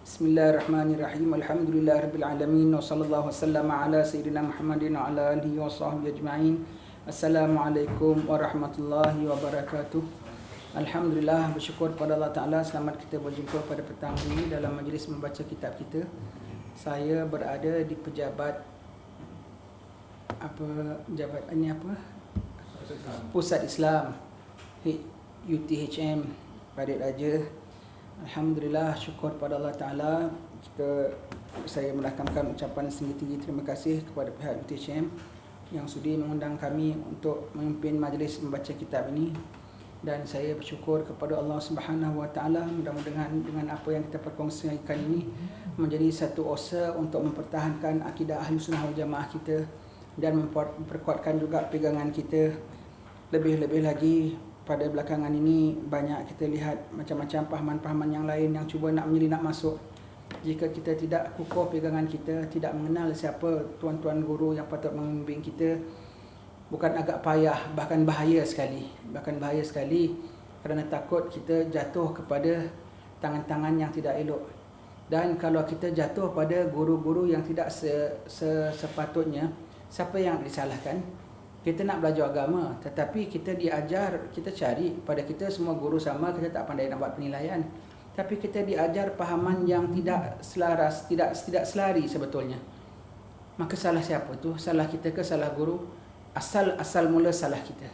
Bismillahirrahmanirrahim. Alhamdulillahirabbil alamin wa sallallahu wasallam ala sayyidina Muhammadin wa ala alihi wa sahbihi ajma'in. Assalamualaikum warahmatullahi wabarakatuh. Alhamdulillah, bersyukur kepada Allah Taala, selamat kita berjumpa pada petang ini dalam majlis membaca kitab kita. Saya berada di pejabat Pusat Islam UTHM Parit Raja. Alhamdulillah, syukur pada Allah Ta'ala. Saya merakamkan ucapan tinggi-tinggi terima kasih kepada pihak UTHM yang sudi mengundang kami untuk memimpin majlis membaca kitab ini. Dan saya bersyukur kepada Allah Subhanahu Wa Ta'ala, mudah-mudahan dengan apa yang kita perkongsikan ini menjadi satu usaha untuk mempertahankan akidah Ahli Sunnah wal Jamaah kita dan memperkuatkan juga pegangan kita. Lebih-lebih lagi, pada belakangan ini banyak kita lihat macam-macam pahaman-pahaman yang lain yang cuba nak menyelinap masuk. Jika kita tidak kukuh pegangan kita, tidak mengenal siapa tuan-tuan guru yang patut membimbing kita, bukan agak payah, bahkan bahaya sekali. Bahkan bahaya sekali kerana takut kita jatuh kepada tangan-tangan yang tidak elok. Dan kalau kita jatuh pada guru-guru yang tidak sepatutnya, siapa yang disalahkan? Kita nak belajar agama, tetapi kita diajar, kita cari pada kita semua guru sama, kita tak pandai nak buat penilaian. Tapi kita diajar pahaman yang tidak selaras, tidak selari sebetulnya. Maka salah siapa tu? Salah kita ke salah guru? Asal mula salah kita.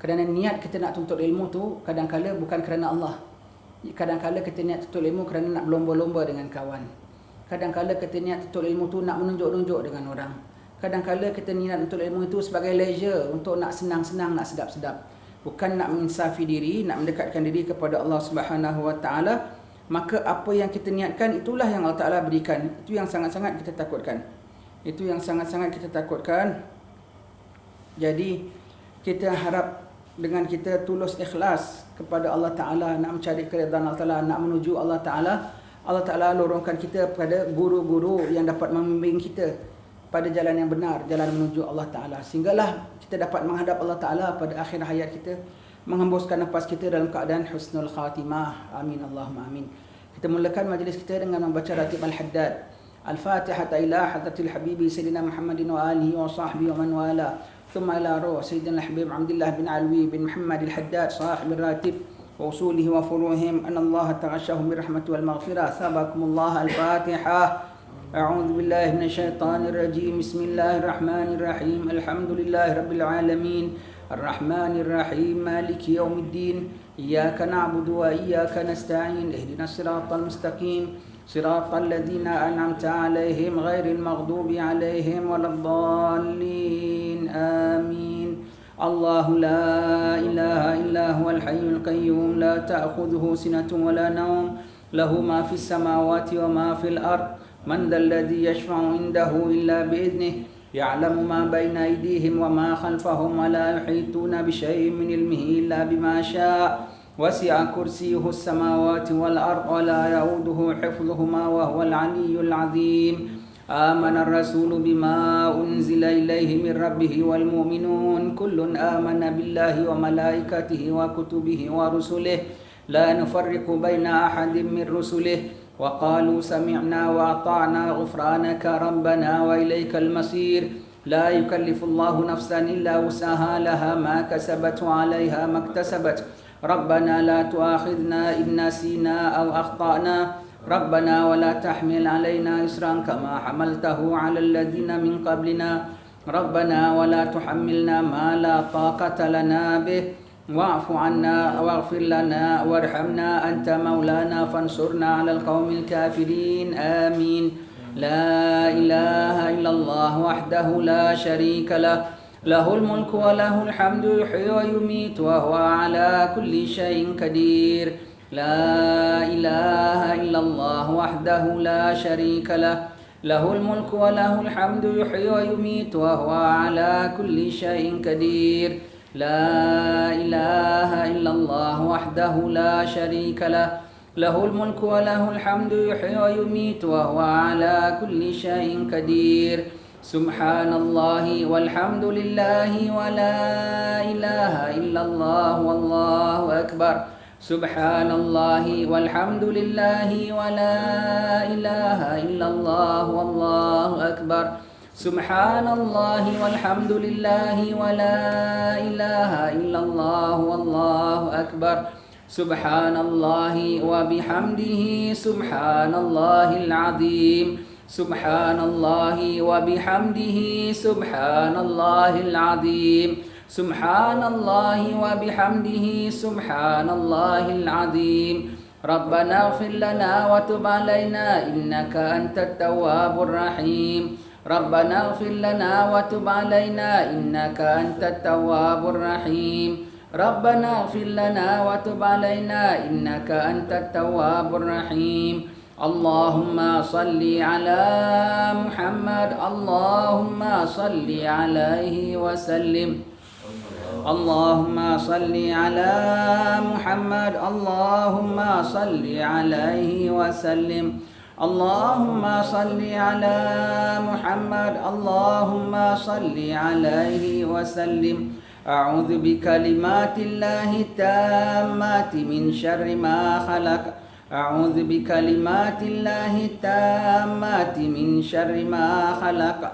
Kerana niat kita nak tuntut ilmu tu kadang-kala bukan kerana Allah. Kadang-kala kita niat tuntut ilmu kerana nak berlomba-lomba dengan kawan. Kadang-kala kita niat tuntut ilmu tu nak menunjuk-nunjuk dengan orang. Kadang-kala kita niat untuk ilmu itu sebagai leisure, untuk nak senang-senang, nak sedap-sedap. Bukan nak menginsafi diri, nak mendekatkan diri kepada Allah Subhanahu Wa Ta'ala. Maka apa yang kita niatkan, itulah yang Allah Ta'ala berikan. Itu yang sangat-sangat kita takutkan. Itu yang sangat-sangat kita takutkan. Jadi, kita harap dengan kita tulus ikhlas kepada Allah Ta'ala, nak mencari keridhaan Allah Ta'ala, nak menuju Allah Ta'ala. Allah Ta'ala lorongkan kita kepada guru-guru yang dapat membimbing kita pada jalan yang benar, jalan menuju Allah Ta'ala. Sehinggalah kita dapat menghadap Allah Ta'ala pada akhir hayat kita, menghembuskan nafas kita dalam keadaan husnul khatimah. Amin, Allahumma amin. Kita mulakan majlis kita dengan membaca Ratib Al-Haddad. Al-Fatihah ila hadratil habibi Sayyidina Muhammadin wa alihi wa sahbihi wa man wala. Thumma ila ruh Sayyidina Al-Habib Abdullah bin Alwi bin Muhammad Al-Haddad sahib Ratib wa usulihi wa furuhim anna Allah taghashahum birahmati wal maghfirah. Sabakumullah. Al-Fatihah. أعوذ بالله من الشيطان الرجيم. بسم الله الرحمن الرحيم. الحمد لله رب العالمين الرحمن الرحيم مالك يوم الدين إياك نعبد وإياك نستعين اهدنا الصراط المستقيم صراط الذين أنعمت عليهم غير المغضوب عليهم ولا الضالين آمين. الله لا إله إلا هو الحي القيوم لا تأخذه سنة ولا نوم له ما في السماوات وما في الأرض من ذا الذي يشفع عنده إلا بإذنه يعلم ما بين أيديهم وما خلفهم ولا يحيطون بشيء من علمه إلا بما شاء وسع كرسيه السماوات والأرض ولا يؤوده حفظهما وهو العلي العظيم. آمن الرسول بما أنزل إليه من ربه والمؤمنون كل آمن بالله وملائكته وكتبه ورسله لا نفرق بين أحد من رسله وقالوا سمعنا وأطعنا غفرانك ربنا وإليك المصير. لا يكلف الله نفسا إلا وسعها لها ما كسبت وعليها ما اكتسبت. ربنا لا تؤاخذنا إن نسينا أو أخطأنا ربنا ولا تحمل علينا إصرا كما حملته على الذين من قبلنا ربنا ولا تحملنا ما لا طاقة لنا به واعف عنا واغفر لنا وارحمنا أنت مولانا فانصرنا على القوم الكافرين آمين. لا إله إلا الله وحده لا شريك له له الملك وله الحمد يحيي ويميت وهو على كل شيء قدير. لا إله إلا الله وحده لا شريك له له الملك وله الحمد يحيي ويميت وهو على كل شيء قدير. لا إله إلا الله وحده لا شريك له له الملك وله الحمد يحيي ويميت وهو على كل شيء قدير. سبحان الله والحمد لله ولا إله إلا الله والله أكبر. Subhanallah walhamdulillah wa la ilaha illallah wallahu akbar. Subhanallah walhamdulillah wa la ilaha illallah wallahu akbar. Subhanallah wa bihamdihi subhanallahil azim. Subhanallah wa bihamdihi subhanallahil azim. Subhanallah wa bihamdihi subhanallahil azim. Rabbana ighfir lana wa tub alaina innaka antat tawwabur rahim. Rabbana ighfir lana wa tub alaina innaka antat tawwabur rahim. Rabbana ighfir lana wa tub alaina innaka antat tawwabur rahim. Allahumma salli ala Muhammad. Allahumma salli alaihi wa sallim. Allahumma salli ala Muhammad. Allahumma salli alaihi wa sallim. Allahumma salli ala Muhammad. Allahumma salli alaihi wa sallim. A'udzu bikalimatillahi tammati min syarri ma khalaq. A'udzu bikalimatillahi tammati min syarri ma khalaq.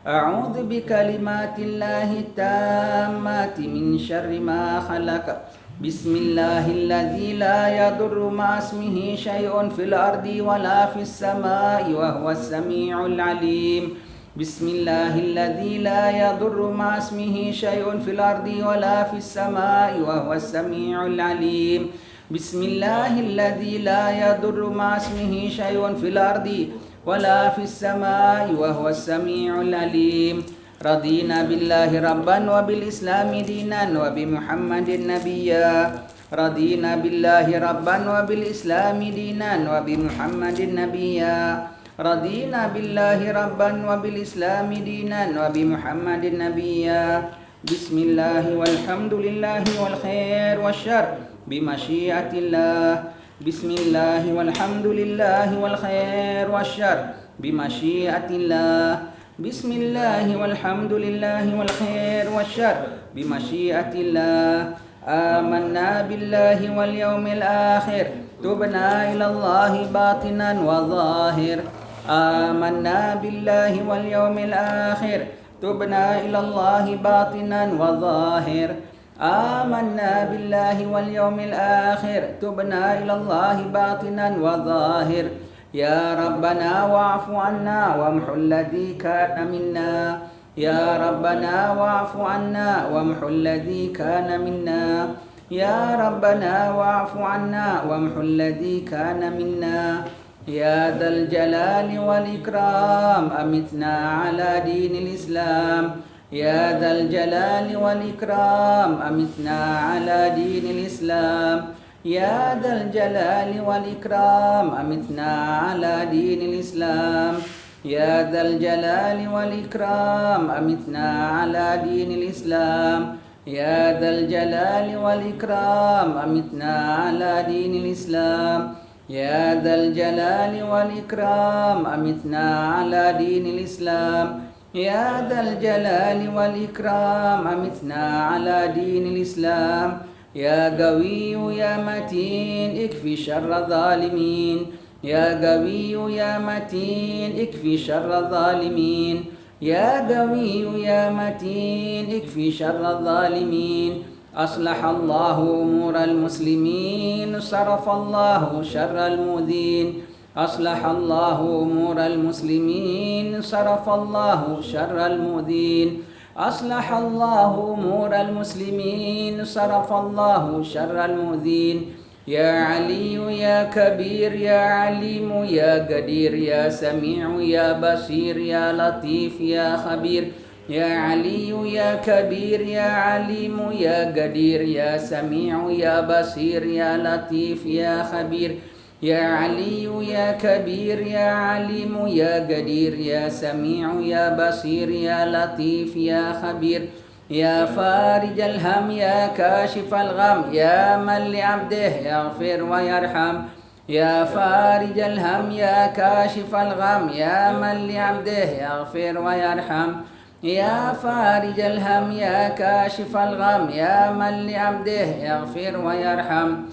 A'udzu bikalimatillahi tammati min syarri ma khalaq. Bismillahilladzi la yadurru ma'asmihi syai'un fil ardi wala fis samai wa huwas samiul alim. Bismillahilladzi la yadurru ma'asmihi syai'un fil ardi wala fis samai wa huwas samiul alim. Bismillahilladzi la yadurru ma'asmihi syai'un fil ardi wala fis samai wa huwas samiul alim. Radina billahi rabban wa bil islami dinan wa bi Muhammadin nabiyya. Radina billahi rabban wa bil islami dinan wa bi Muhammadin nabiyya. Radina billahi rabban wa bil islami dinan wa bi Muhammadin nabiyya. Bismillahi walhamdulillahi wal khair wasyarr bi masyiatillah. Bismillahi walhamdulillahi wal khair wasyarr bi masyiatillah. Bismillahi walhamdulillahi wal khair wasyarr bi masyiatillah. Amanna billahi wal yawmil akhir. Tubna ila Allahi batinan wa zahir. Amanna billahi wal yawmil akhir. Tubna ila Allahi batinan wa zahir. Amanna billahi wal yawmil akhir. Tubna ila Allahi batinan wa zahir. Ya Rabbana wa'fu anna wamhu alladhi kana minna. Ya Rabbana wa'fu anna wamhu alladhi kana minna. Ya Rabbana wa'fu anna wamhu alladhi kana minna. Ya dzal jalali wal ikram amitna ala dinil Islam. Ya dzal jalali wal ikram amitna ala dinil Islam. Ya dzal jalali wal ikram amitna ala dinil Islam. Ya dzal jalali wal ikram amitna ala dinil Islam. Ya dzal jalali wal ikram amitna ala dinil Islam. Ya dzal jalali wal ikram amitna ala dinil Islam. Ya dzal jalali wal ikram amitna ala dinil Islam. Ya Qawiyyu ya Matin ikfi syarra zalimin. Ya Qawiyyu ya Matin ikfi syarra zalimin. Ya Qawiyyu ya Matin ikfi syarra zalimin. Aslahallahu umural muslimin. Sarafallahu syarral mudhin. Aslahallahu umural muslimin. Sarafallahu syarral mudhin. Aslahallahu umural muslimin. Sarafallahu syarral mudhin. Ya Aliyu ya Kabir ya Alimu ya Qadir ya Sami'u ya Basir ya Latif ya Khabir. Ya Aliyu ya Kabir ya Alimu ya Qadir ya Sami'u ya Basir ya Latif ya Khabir. Ya Aliyu ya Kabir ya Alimu ya Qadir ya Sami'u ya Basir ya Latif ya Khabir. Ya Farijal ham ya Kashifal gham ya man li abdih yaghfir wa yarham. Ya Farijal ham ya Kashifal gham ya man li abdih yaghfir wa yarham. Ya Farijal ham ya Kashifal gham ya man li abdih yaghfir wa yarham.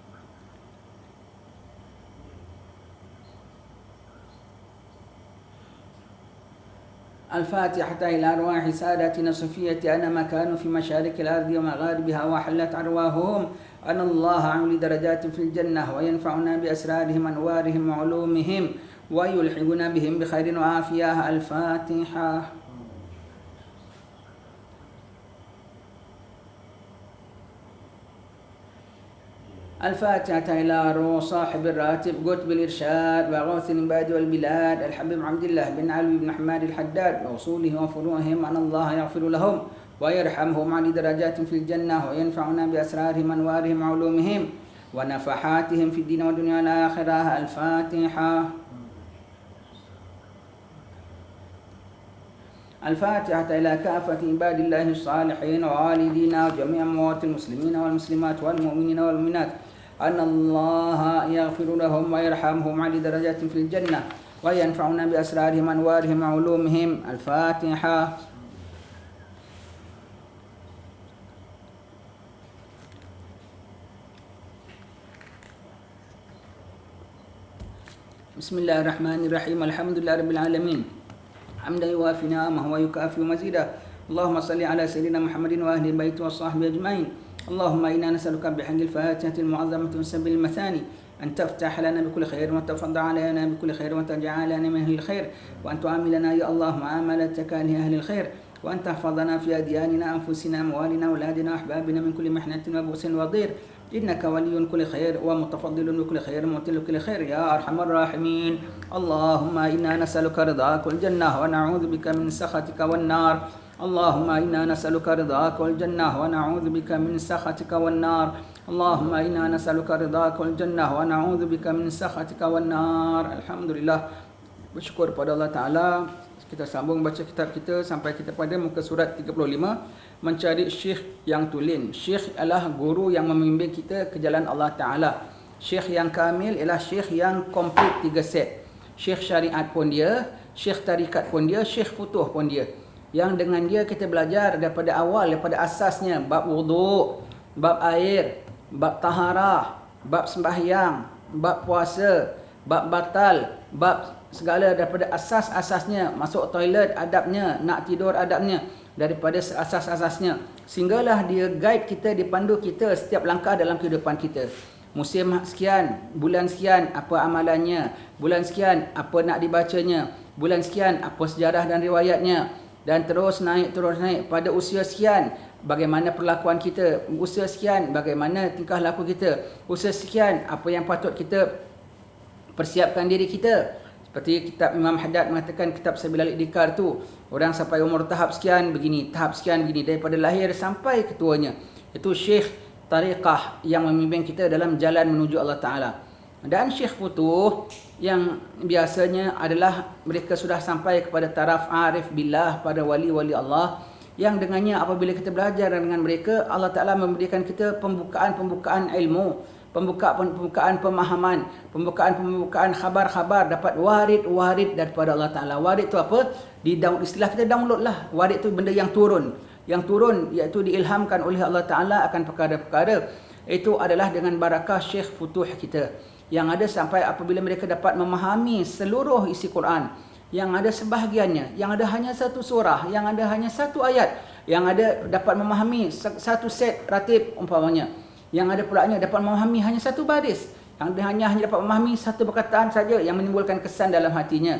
الفاتحة إلى أرواح سادتنا الصفية أنما كانوا في مشارق الأرض ومغاربها وحلت أرواحهم أن الله عمل درجات في الجنة وينفعنا بأسرارهم أنوارهم وعلومهم ويلحقنا بهم بخير وعافية. الفاتحة. الفاتحة إلى روح صاحب الراتب قطب الإرشاد وغوث العباد والبلاد الحبيب عبد الله بن علي بن حماد الحداد وأصوله وفروعهم أن الله يغفر لهم ويرحمهم عن درجات في الجنة وينفعنا بأسرارهم أنوارهم وعلومهم ونفحاتهم في الدين والدنيا والآخرة. الفاتحة. الفاتحة إلى كافة عباد الله الصالحين ووالدينا وجميع أموات المسلمين والمسلمات والمؤمنين والمؤمنات أن الله يغفر لهم ويرحمهم على درجات في الجنة وينفعنا بأسرارهم أنوارهم وعلومهم. الفاتحة. بسم الله الرحمن الرحيم. الحمد لله رب العالمين حمدا يوافي نعمه ويكافئ مزيدا. اللهم صل على سيدنا محمد وأهل بيته وصحبه أجمعين. اللهم إنا نسألك بحق الفاتحة المعظمة والسبع المثاني أن تفتح لنا بكل خير وتفضل علينا بكل خير وتجعلنا من أهل الخير وأن تعاملنا يا الله معاملتك لأهل الخير وأن تحفظنا في أدياننا أنفسنا أموالنا أولادنا أحبابنا من كل محنة وبؤس وضير إنك ولي كل خير ومتفضل بكل خير ومعطي كل خير يا أرحم الراحمين. اللهم إنا نسألك رضاك والجنة ونعوذ بك من سخطك والنار. اللهم إنا نسألك رضاك والجنة ونعوذ بك من سخطك والنار. اللهم إنا نسألك رضاك والجنة ونعوذ بك من سخطك والنار. Alhamdulillah, bersyukur pada Allah Ta'ala. Kita sambung baca kitab kita sampai kita pada muka surat 35, mencari syekh yang tulen. Syekh adalah guru yang membimbing kita ke jalan Allah Ta'ala. Syekh yang kamil ialah syekh yang komplit 3 set. Syekh syariat pun dia, syekh tarikat pun dia, syekh futuh pun dia. Yang dengan dia kita belajar daripada awal, daripada asasnya, bab wuduk, bab air, bab taharah, bab sembahyang, bab puasa, bab batal, bab segala daripada asas-asasnya, masuk toilet adabnya, nak tidur adabnya, daripada asas-asasnya, sehinggalah dia guide kita, dipandu kita setiap langkah dalam kehidupan kita. Musim sekian, bulan sekian, apa amalannya, bulan sekian, apa nak dibacanya, bulan sekian, apa sejarah dan riwayatnya, dan terus naik pada usia sekian, bagaimana perlakuan kita, usia sekian, bagaimana tingkah laku kita, usia sekian, apa yang patut kita persiapkan diri kita. Seperti kitab Imam Haddad mengatakan, kitab Sabilal Iqtikar tu, orang sampai umur tahap sekian begini, tahap sekian begini, daripada lahir sampai ketuanya. Itu syekh tariqah yang membimbing kita dalam jalan menuju Allah Ta'ala. Dan syekh futuh yang biasanya adalah mereka sudah sampai kepada taraf arif billah, pada wali-wali Allah, yang dengannya apabila kita belajar dengan mereka, Allah Ta'ala memberikan kita pembukaan ilmu, pembukaan pemahaman, pembukaan khabar-khabar, dapat warid daripada Allah Ta'ala. Warid itu apa? Istilah kita download lah. Warid itu benda yang turun. Yang turun iaitu diilhamkan oleh Allah Ta'ala akan perkara-perkara. Itu adalah dengan barakah syekh futuh kita, yang ada sampai apabila mereka dapat memahami seluruh isi Quran, yang ada sebahagiannya, yang ada hanya satu surah, yang ada hanya satu ayat, yang ada dapat memahami satu set ratib umpamanya, yang ada pulanya dapat memahami hanya satu baris, yang hanya dapat memahami satu perkataan saja yang menimbulkan kesan dalam hatinya,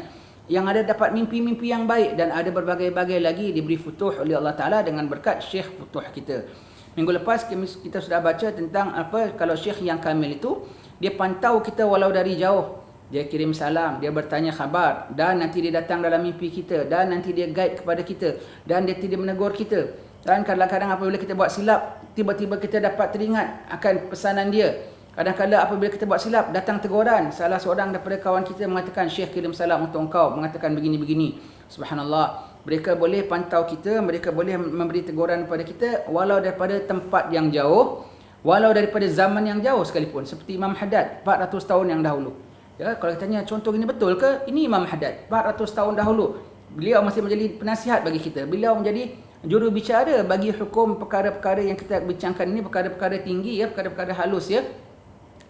yang ada dapat mimpi-mimpi yang baik, dan ada berbagai-bagai lagi diberi futuh oleh Allah Ta'ala dengan berkat syekh futuh kita. Minggu lepas kita sudah baca tentang apa, kalau syekh yang kamil itu, dia pantau kita walau dari jauh. Dia kirim salam, dia bertanya khabar, dan nanti dia datang dalam mimpi kita, dan nanti dia guide kepada kita, dan dia tidak menegur kita. Dan kadang-kadang apabila kita buat silap, tiba-tiba kita dapat teringat akan pesanan dia. Kadang-kadang apabila kita buat silap, datang teguran. Salah seorang daripada kawan kita mengatakan, syekh kirim salam untuk engkau, mengatakan begini-begini. Subhanallah. Mereka boleh pantau kita, mereka boleh memberi teguran kepada kita walau daripada tempat yang jauh, walau daripada zaman yang jauh sekalipun. Seperti Imam Haddad 400 tahun yang dahulu. Ya, kalau kita tanya contoh ini betul ke? Ini Imam Haddad 400 tahun dahulu. Beliau masih menjadi penasihat bagi kita. Beliau menjadi juru bicara bagi hukum perkara-perkara yang kita bincangkan ini, perkara-perkara tinggi ya, perkara-perkara halus ya.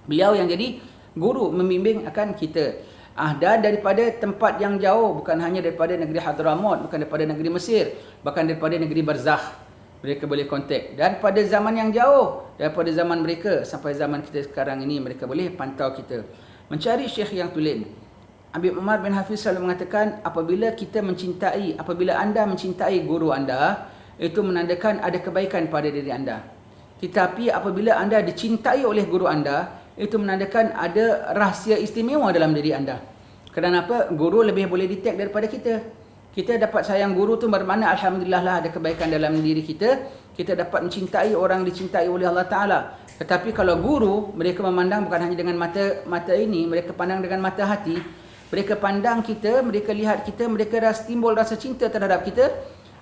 Beliau yang jadi guru membimbing akan kita. Dan daripada tempat yang jauh, bukan hanya daripada negeri Hadramaut, bukan daripada negeri Mesir, bahkan daripada negeri Barzakh, mereka boleh kontak. Dan pada zaman yang jauh, daripada zaman mereka sampai zaman kita sekarang ini, mereka boleh pantau kita. Mencari syekh yang tulen. Habib Umar bin Hafiz selalu mengatakan, apabila anda mencintai guru anda, itu menandakan ada kebaikan pada diri anda. Tetapi apabila anda dicintai oleh guru anda, itu menandakan ada rahsia istimewa dalam diri anda. Kenapa? Guru lebih boleh detect daripada kita. Kita dapat sayang guru tu bermakna alhamdulillah lah ada kebaikan dalam diri kita. Kita dapat mencintai orang dicintai oleh Allah Ta'ala. Tetapi kalau guru, mereka memandang bukan hanya dengan mata ini, mereka pandang dengan mata hati. Mereka pandang kita, mereka lihat kita, mereka timbul rasa cinta terhadap kita.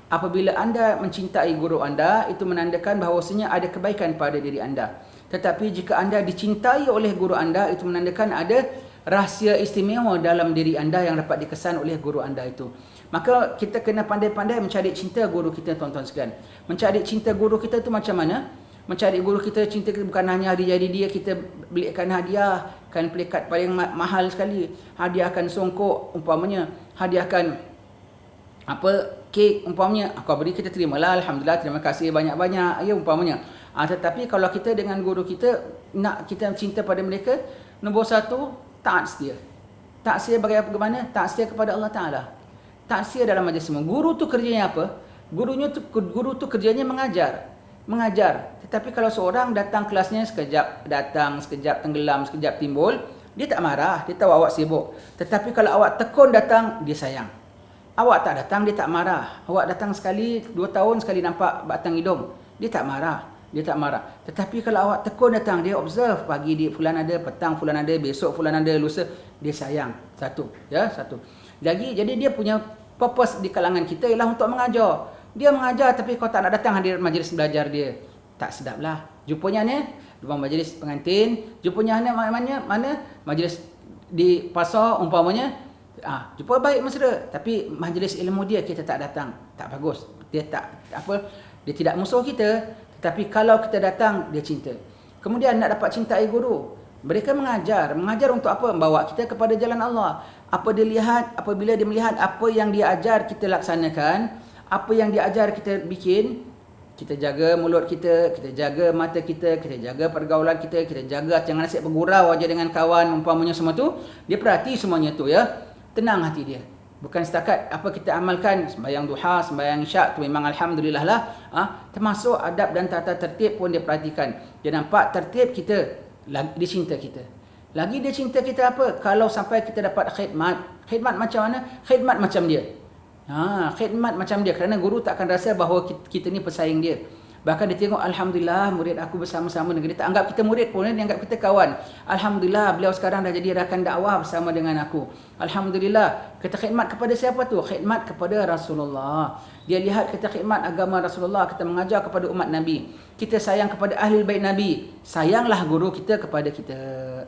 Apabila anda mencintai guru anda, itu menandakan bahawasanya ada kebaikan pada diri anda. Tetapi jika anda dicintai oleh guru anda, itu menandakan ada rahsia istimewa dalam diri anda yang dapat dikesan oleh guru anda itu. Maka kita kena pandai-pandai mencari cinta guru kita, tuan-tuan sekalian. Mencari cinta guru kita itu macam mana? Mencari guru kita, cinta kita bukan hanya hari jadi dia, kita belikan hadiah, kan pelikat paling mahal sekali. Hadiahkan songkok, umpamanya. Hadiahkan kek, umpamanya. Kau beri, kita terimalah. Alhamdulillah, terima kasih banyak-banyak. Ya, umpamanya. Tetapi kalau kita dengan guru kita, nak kita cinta pada mereka, nombor satu, taat setia. Taat setia bagaimana? Taat setia kepada Allah Ta'ala. Taat setia dalam majlis semua. Guru tu kerjanya apa? Guru tu kerjanya mengajar. Tetapi kalau seorang datang kelasnya, sekejap datang, sekejap tenggelam, sekejap timbul, dia tak marah, dia tahu awak sibuk. Tetapi kalau awak tekun datang, dia sayang. Awak tak datang, dia tak marah. Awak datang sekali, 2 tahun sekali nampak batang hidung, dia tak marah. Tetapi kalau awak tekun datang, dia observe, pagi dia fulan ada, petang fulan ada, besok fulan ada, lusa, dia sayang. Satu. Lagi, jadi dia punya purpose di kalangan kita ialah untuk mengajar. Dia mengajar tapi kau tak nak datang hadir majlis belajar dia. Tak sedaplah. Jumpanya ni ruang majlis pengantin, jumpanya mana majlis di pasar umpamanya. Jumpa baik mesra, tapi majlis ilmu dia kita tak datang. Tak bagus. Dia tidak musuh kita. Tapi kalau kita datang, dia cinta. Kemudian nak dapat cintai guru. Mereka mengajar untuk apa? Membawa kita kepada jalan Allah. Apabila dia melihat apa yang dia ajar kita laksanakan, apa yang dia ajar kita bikin, kita jaga mulut kita jaga mata kita jaga pergaulan kita jaga jangan asyik bergurau aja dengan kawan, umpamanya semua tu. Dia perhati semuanya tu, ya. Tenang hati dia. Bukan setakat apa kita amalkan, sembahyang duha, sembahyang isyak tu memang alhamdulillah lah. Termasuk adab dan tata tertib pun dia perhatikan. Dia nampak tertib kita, dia cinta kita. Lagi dia cinta kita apa? Kalau sampai kita dapat khidmat. Khidmat macam mana? Khidmat macam dia. Khidmat macam dia. Kerana guru tak akan rasa bahawa kita ni pesaing dia. Bahkan dia tengok, alhamdulillah murid aku bersama-sama dengan dia. Tak anggap kita murid pun, dia anggap kita kawan. Alhamdulillah beliau sekarang dah jadi rakan dakwah bersama dengan aku. Alhamdulillah. Kita khidmat kepada siapa tu? Khidmat kepada Rasulullah. Dia lihat kita khidmat agama Rasulullah, kita mengajar kepada umat Nabi. Kita sayang kepada ahli bait Nabi. Sayanglah guru kita kepada kita,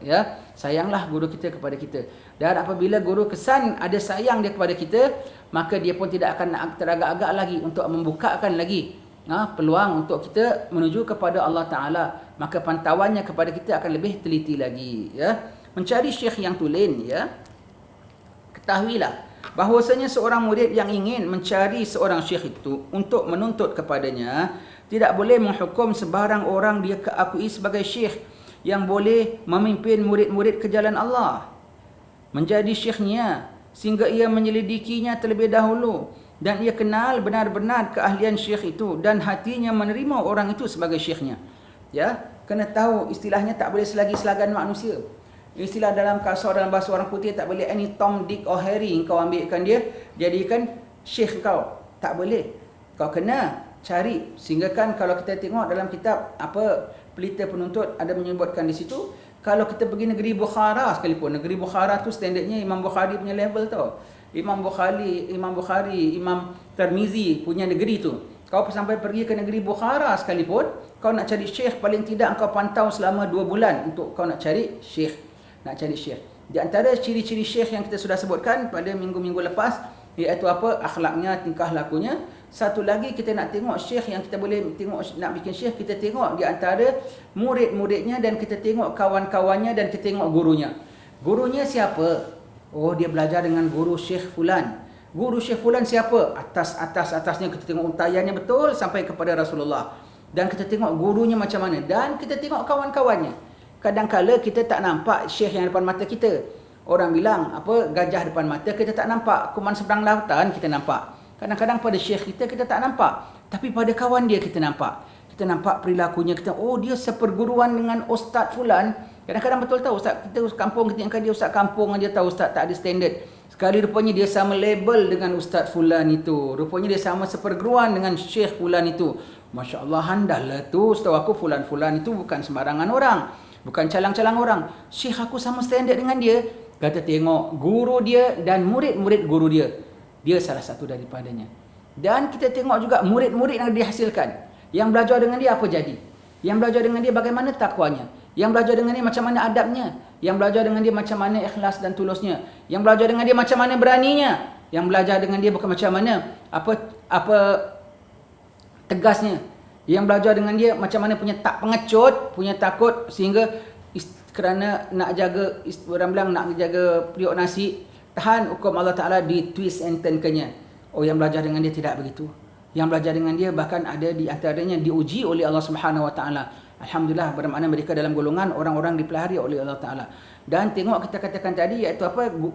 ya. Sayanglah guru kita kepada kita. Dan apabila guru kesan ada sayang dia kepada kita, maka dia pun tidak akan teragak-agak lagi untuk membukakan lagi peluang untuk kita menuju kepada Allah Ta'ala. Maka pantauannya kepada kita akan lebih teliti lagi, ya. Mencari syekh yang tulen, ya. Ketahuilah bahawasanya seorang murid yang ingin mencari seorang syekh itu untuk menuntut kepadanya, tidak boleh menghukum sebarang orang dia akui sebagai syekh yang boleh memimpin murid-murid ke jalan Allah, menjadi syekhnya sehingga ia menyelidikinya terlebih dahulu dan ia kenal benar-benar keahlian syekh itu dan hatinya menerima orang itu sebagai syekhnya. Ya, kena tahu istilahnya tak boleh selagi selagan manusia. Istilah dalam bahasa orang putih, tak boleh any Tom, Dick or Harry kau ambilkan dia jadikan syekh kau. Tak boleh. Kau kena cari, sehingga kan kalau kita tengok dalam kitab pelita penuntut ada menyebutkan di situ, kalau kita pergi negeri Bukhara sekalipun, negeri Bukhara tu standardnya Imam Bukhari punya level tau. Imam Bukhari, Imam Tirmizi punya negeri tu. Kau sampai pergi ke negeri Bukhara sekalipun, kau nak cari syekh, paling tidak kau pantau selama 2 bulan untuk kau nak cari syekh. Di antara ciri-ciri syekh yang kita sudah sebutkan pada minggu-minggu lepas, iaitu apa? Akhlaknya, tingkah lakunya. Satu lagi, kita nak tengok syekh yang kita boleh tengok, nak bikin syekh, kita tengok di antara murid-muridnya dan kita tengok kawan-kawannya dan kita tengok gurunya. Gurunya siapa? Oh, dia belajar dengan guru Syekh Fulan. Guru Syekh Fulan siapa? Atasnya kita tengok untayannya betul sampai kepada Rasulullah. Dan kita tengok gurunya macam mana. Dan kita tengok kawan-kawannya. Kadang-kala kita tak nampak Syekh yang depan mata kita. Orang bilang, gajah depan mata kita tak nampak. Kuman seberang lautan kita nampak. Kadang-kadang pada Syekh kita tak nampak. Tapi pada kawan dia kita nampak. Kita nampak perilakunya, kita, oh dia seperguruan dengan Ustaz Fulan. Kadang-kadang betul tahu Ustaz, kita kampung, kita ingat dia Ustaz kampung, dia tahu Ustaz tak ada standard. Sekali rupanya dia sama label dengan Ustaz Fulan itu. Rupanya dia sama seperguruan dengan Syekh Fulan itu. Masya Allah, handallah tu. Setahu aku Fulan-Fulan itu bukan sembarangan orang. Bukan calang-calang orang. Syekh aku sama standard dengan dia. Kata tengok guru dia dan murid-murid guru dia. Dia salah satu daripadanya. Dan kita tengok juga murid-murid yang dihasilkan. Yang belajar dengan dia apa jadi? Yang belajar dengan dia bagaimana takwanya? Yang belajar dengan dia macam mana adabnya? Yang belajar dengan dia macam mana ikhlas dan tulusnya? Yang belajar dengan dia macam mana beraninya? Yang belajar dengan dia bukan macam mana apa tegasnya? Yang belajar dengan dia macam mana punya tak pengecut, punya takut sehingga kerana nak jaga, orang bilang nak jaga periuk nasi, tahan hukum Allah Ta'ala di twist and turn-nya. Oh, yang belajar dengan dia tidak begitu. Yang belajar dengan dia bahkan ada di antaranya diuji oleh Allah Subhanahu Wa Ta'ala. Alhamdulillah, bermakna mereka dalam golongan orang-orang dipelihara oleh Allah Ta'ala. Dan tengok kita katakan tadi, iaitu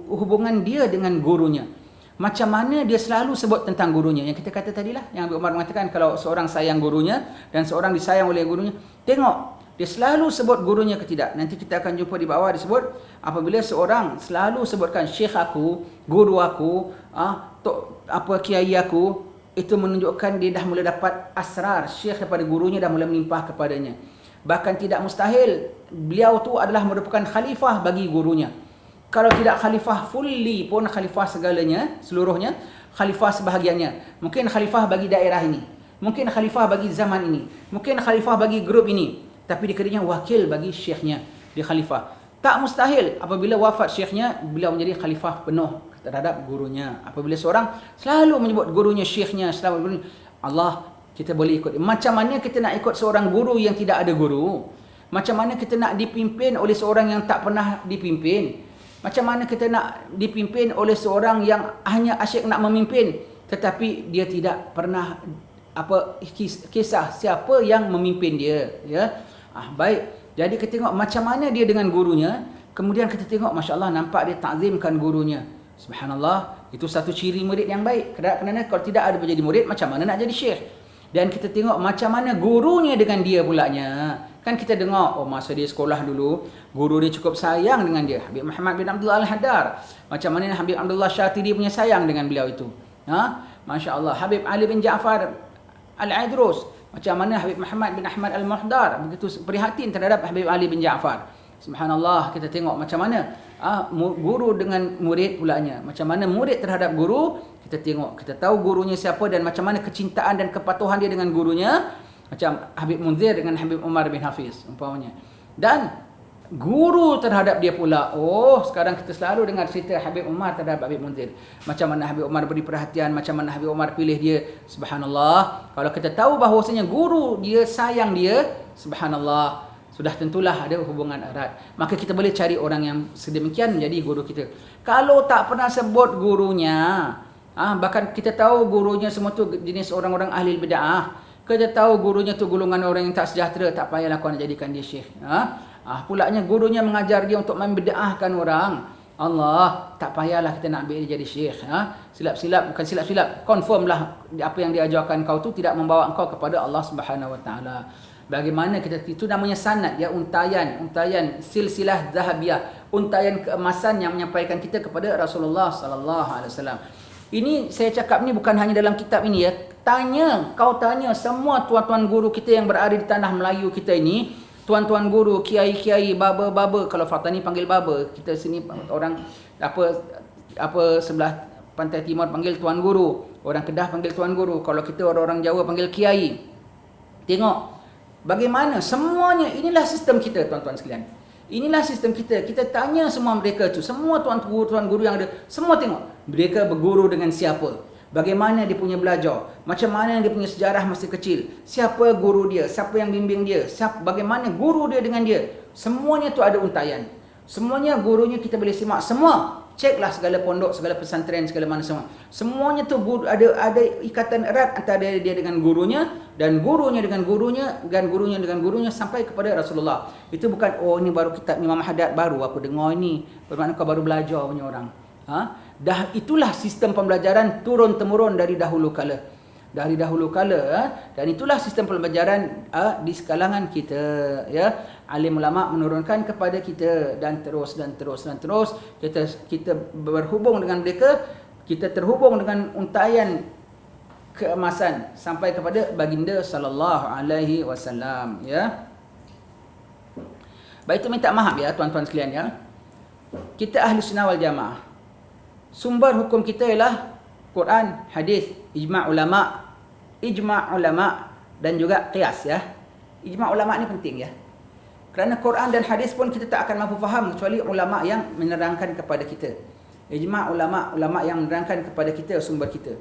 hubungan dia dengan gurunya. Macam mana dia selalu sebut tentang gurunya. Yang kita kata tadilah, yang Umar mengatakan kalau seorang sayang gurunya dan seorang disayang oleh gurunya, tengok dia selalu sebut gurunya ke tidak. Nanti kita akan jumpa di bawah disebut apabila seorang selalu sebutkan syekh aku, guru aku, kiai aku, itu menunjukkan dia dah mula dapat asrar syekh daripada gurunya, dah mula melimpah kepadanya. Bahkan tidak mustahil beliau tu adalah merupakan khalifah bagi gurunya. Kalau tidak khalifah fully pun, khalifah segalanya, seluruhnya, khalifah sebahagiannya. Mungkin khalifah bagi daerah ini, mungkin khalifah bagi zaman ini, mungkin khalifah bagi grup ini. Tapi dikiranya wakil bagi syekhnya, dia khalifah. Tak mustahil apabila wafat syekhnya, beliau menjadi khalifah penuh terhadap gurunya. Apabila seorang selalu menyebut gurunya, syekhnya, selalu gurunya, Allah, kita boleh ikut. Macam mana kita nak ikut seorang guru yang tidak ada guru? Macam mana kita nak dipimpin oleh seorang yang tak pernah dipimpin? Macam mana kita nak dipimpin oleh seorang yang hanya asyik nak memimpin, tetapi dia tidak pernah kisah siapa yang memimpin dia, ya? Baik. Jadi kita tengok macam mana dia dengan gurunya. Kemudian kita tengok, Masya Allah, nampak dia takzimkan gurunya. Subhanallah, itu satu ciri murid yang baik. Kerana kalau tidak ada menjadi murid, macam mana nak jadi syekh? Dan kita tengok macam mana gurunya dengan dia pulaknya. Kan kita dengar, masa dia sekolah dulu, guru dia cukup sayang dengan dia. Habib Muhammad bin Abdullah Al-Haddar. Macam mana Habib Abdullah Syatiri punya sayang dengan beliau itu. Masya Allah. Habib Ali bin Ja'far Al-Aidrus. Macam mana Habib Muhammad bin Ahmad Al-Muhdar begitu prihatin terhadap Habib Ali bin Ja'far. Subhanallah, kita tengok macam mana guru dengan murid pulaknya. Macam mana murid terhadap guru, kita tengok, kita tahu gurunya siapa dan macam mana kecintaan dan kepatuhan dia dengan gurunya. Macam Habib Munzir dengan Habib Umar bin Hafiz umpamanya. Dan guru terhadap dia pula. Sekarang kita selalu dengar cerita Habib Umar terhadap Habib Munzir. Macam mana Habib Umar beri perhatian, macam mana Habib Umar pilih dia. Subhanallah. Kalau kita tahu bahawasanya guru dia sayang dia, subhanallah, sudah tentulah ada hubungan erat. Maka kita boleh cari orang yang sedemikian menjadi guru kita. Kalau tak pernah sebut gurunya, bahkan kita tahu gurunya semua tu jenis orang-orang ahli bid'ah, kita tahu gurunya tu golongan orang yang tak sejahtera, tak payahlah kau nak jadikan dia syekh. Pulaknya gurunya mengajar dia untuk membid'ahkan orang. Allah, tak payahlah kita nak ambil dia jadi syekh. Silap-silap, bukan silap-silap, confirmlah apa yang diajarkan kau tu tidak membawa engkau kepada Allah Subhanahu Wa Taala. Bagaimana kita, itu namanya sanad, ya, untayan silsilah zahabiyah, untayan keemasan yang menyampaikan kita kepada Rasulullah sallallahu alaihi wasallam. Ini saya cakap ni bukan hanya dalam kitab ini, ya. Kau tanya semua tuan-tuan guru kita yang berada di tanah Melayu kita ini, tuan-tuan guru, kiai-kiai, baba-baba. Kalau Fatani panggil baba, kita sini orang sebelah pantai timur panggil tuan guru, orang Kedah panggil tuan guru, kalau kita orang-orang Jawa panggil kiai. Tengok bagaimana semuanya. Inilah sistem kita, tuan-tuan sekalian. Inilah sistem kita. Kita tanya semua mereka tu, semua tuan guru yang ada, semua tengok mereka berguru dengan siapa, bagaimana dia punya belajar, macam mana dia punya sejarah masa kecil, siapa guru dia, siapa yang bimbing dia, bagaimana guru dia dengan dia. Semuanya tu ada untayan. Semuanya gurunya kita boleh simak semua. Ceklah segala pondok, segala pesantren, segala mana semua. Semuanya tu ada ikatan erat antara dia dengan gurunya, dan gurunya dengan gurunya, dan gurunya dengan gurunya sampai kepada Rasulullah. Itu bukan, oh ni baru kitab Imam Haddad baru aku dengar ni, bermakna kau baru belajar punya orang. Dah itulah sistem pembelajaran turun temurun dari dahulu kala. Dan itulah sistem pembelajaran di kalangan kita, ya. Alim ulama menurunkan kepada kita, dan terus kita berhubung dengan mereka, kita terhubung dengan untayan keemasan sampai kepada baginda sallallahu alaihi wasallam, ya. Baik, itu minta maaf ya tuan-tuan sekalian, ya. Kita ahli sunnah wal jamaah. Sumber hukum kita ialah Quran, hadis, ijma' ulama dan juga qiyas, ya. Ijma' ulama ni penting, ya. Kerana Quran dan hadis pun kita tak akan mampu faham kecuali ulama yang menerangkan kepada kita. Ijma' ulama yang menerangkan kepada kita sumber kita.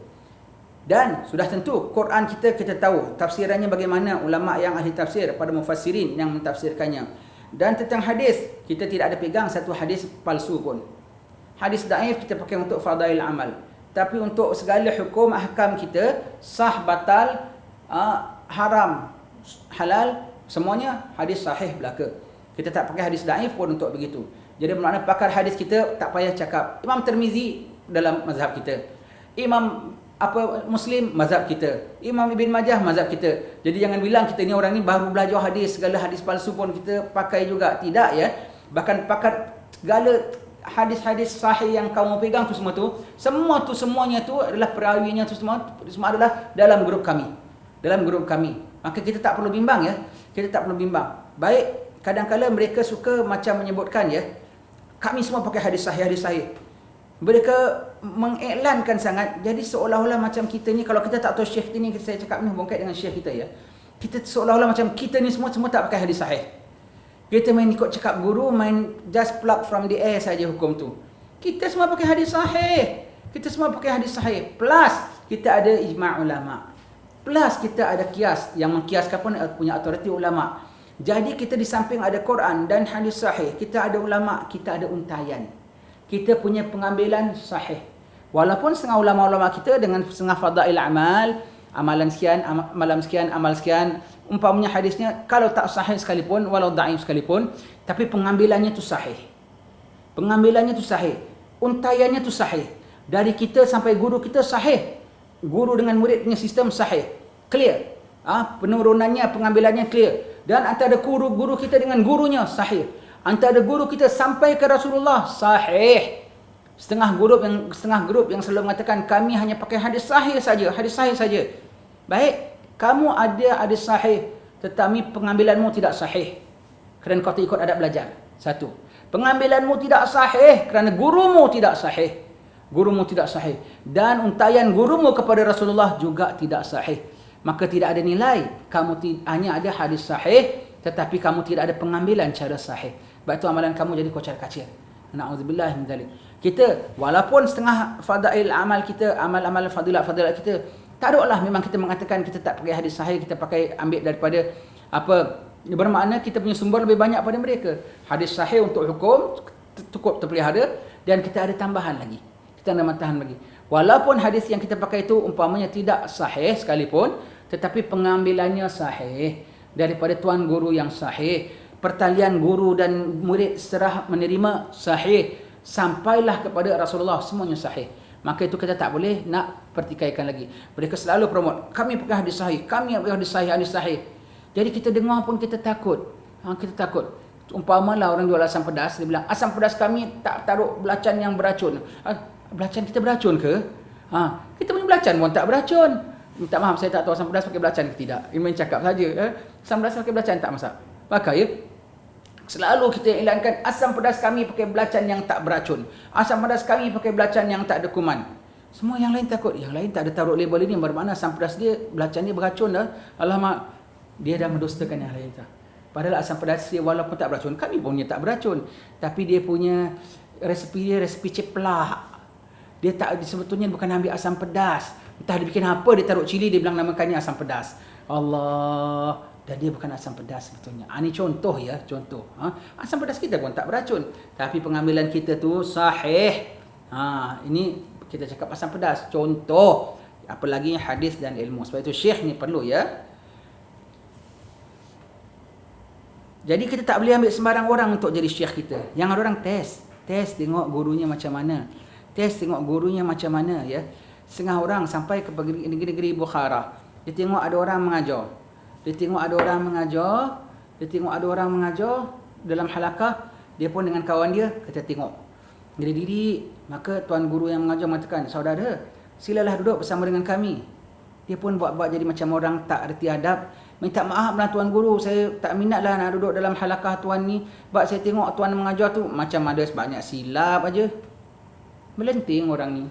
Dan sudah tentu Quran kita tahu tafsirannya bagaimana, ulama yang ahli tafsir, pada mufassirin yang mentafsirkannya. Dan tentang hadis, kita tidak ada pegang satu hadis palsu pun. Hadis daif kita pakai untuk fadail amal. Tapi untuk segala hukum ahkam kita, sah, batal, haram, halal, semuanya hadis sahih belaka. Kita tak pakai hadis daif pun untuk begitu. Jadi bermakna pakar hadis kita tak payah cakap. Imam Tirmizi dalam mazhab kita. Imam Muslim mazhab kita. Imam Ibn Majah mazhab kita. Jadi jangan bilang kita ni orang ni baru belajar hadis, segala hadis palsu pun kita pakai juga. Tidak, ya. Bahkan pakar segala hadis-hadis sahih yang kamu pegang tu semuanya tu adalah perawinya tu semua adalah dalam grup kami. Maka kita tak perlu bimbang, ya. Baik, kadang-kadang mereka suka macam menyebutkan, ya, kami semua pakai hadis sahih. Mereka mengiklankan sangat, jadi seolah-olah macam kita ni, kalau kita tak tahu syekh ni, saya cakap ni hubung kait dengan syekh kita, ya. Kita seolah-olah macam kita ni semua tak pakai hadis sahih. Kita main ikut cakap guru, main just plug from the air saja hukum tu. Kita semua pakai hadis sahih. Plus kita ada ijma' ulama. Plus kita ada kias, yang mengkiaskan pun punya autoriti ulama. Jadi kita di samping ada Quran dan hadis sahih, kita ada ulama, kita ada untayan. Kita punya pengambilan sahih. Walaupun setengah ulama-ulama kita dengan setengah fadail amal, amalan sekian, amal sekian, umpamanya hadisnya kalau tak sahih sekalipun, walau dhaif sekalipun, tapi pengambilannya tu sahih. Untayannya tu sahih. Dari kita sampai guru kita sahih. Guru dengan murid punya sistem sahih, clear. Penurunannya, pengambilannya clear. Dan antara guru kita dengan gurunya sahih. Antara guru kita sampai ke Rasulullah sahih. Setengah grup yang selalu mengatakan kami hanya pakai hadis sahih saja. Baik, kamu ada hadis sahih, tetapi pengambilanmu tidak sahih kerana kau tak ikut adab belajar. Satu. Pengambilanmu tidak sahih kerana gurumu tidak sahih. Dan untayan gurumu kepada Rasulullah juga tidak sahih. Maka tidak ada nilai. Kamu hanya ada hadis sahih, tetapi kamu tidak ada pengambilan cara sahih. Sebab itu amalan kamu jadi kocar-kacir. Na'udzubillah min dzalik. Kita walaupun setengah fadail amal kita, amal-amal fadilat kita, tak ada lah memang kita mengatakan kita tak pakai hadis sahih, kita pakai ambil daripada bermakna kita punya sumber lebih banyak pada mereka. Hadis sahih untuk hukum cukup terpelihara, dan kita ada tambahan lagi. Walaupun hadis yang kita pakai itu umpamanya tidak sahih sekalipun, tetapi pengambilannya sahih daripada tuan guru yang sahih, pertalian guru dan murid serah menerima sahih, sampailah kepada Rasulullah, semuanya sahih. Maka itu kita tak boleh nak pertikaikan lagi. Mereka selalu promote, kami pakai hadis sahih, hadis sahih. Jadi kita dengar pun kita takut. Umpamalah orang jual asam pedas, dia bilang asam pedas kami tak taruh belacan yang beracun. Belacan kita beracun ke? Kita punya belacan pun tak beracun. Minta maaf, saya tak tahu asam pedas pakai belacan ke tidak. Ini main cakap saja. Asam pedas pakai belacan tak masak. Pakai, ya? Selalu kita iklankan asam pedas kami pakai belacan yang tak beracun. Asam pedas kami pakai belacan yang tak ada kuman. Semua yang lain takut. Yang lain tak ada taruh label ini, bermakna asam pedas dia, belacan dia beracun dah. Alamak, dia dah mendustakan yang lain. Padahal asam pedas dia walaupun tak beracun, kami punya tak beracun. Tapi dia punya resepi ceplak. Dia tak, sebetulnya bukan ambil asam pedas. Entah dia bikin apa, dia taruh cili, dia bilang namakannya asam pedas. Allah, dan dia bukan asam pedas sebetulnya. Ini contoh, ya, contoh. Asam pedas kita pun tak beracun, tapi pengambilan kita tu sahih. Ini kita cakap asam pedas. Contoh, apalagi hadis dan ilmu. Sebab itu syekh ni perlu ya. Jadi kita tak boleh ambil sembarang orang untuk jadi syekh kita. Yang ada orang test tengok gurunya macam mana. Test tengok gurunya macam mana ya. Setengah orang sampai ke negeri-negeri Bukhara. Dia tengok ada orang mengajar. Dia tengok ada orang mengajar dalam halakah, dia pun dengan kawan dia kata tengok. Diri-diri, maka tuan guru yang mengajar mengatakan, saudara, silalah duduk bersama dengan kami. Dia pun buat-buat jadi macam orang tak erti adab. Minta maaflah tuan guru, saya tak minatlah nak duduk dalam halakah tuan ni. Sebab saya tengok tuan mengajar tu macam ada banyak silap aja. Melenting orang ni.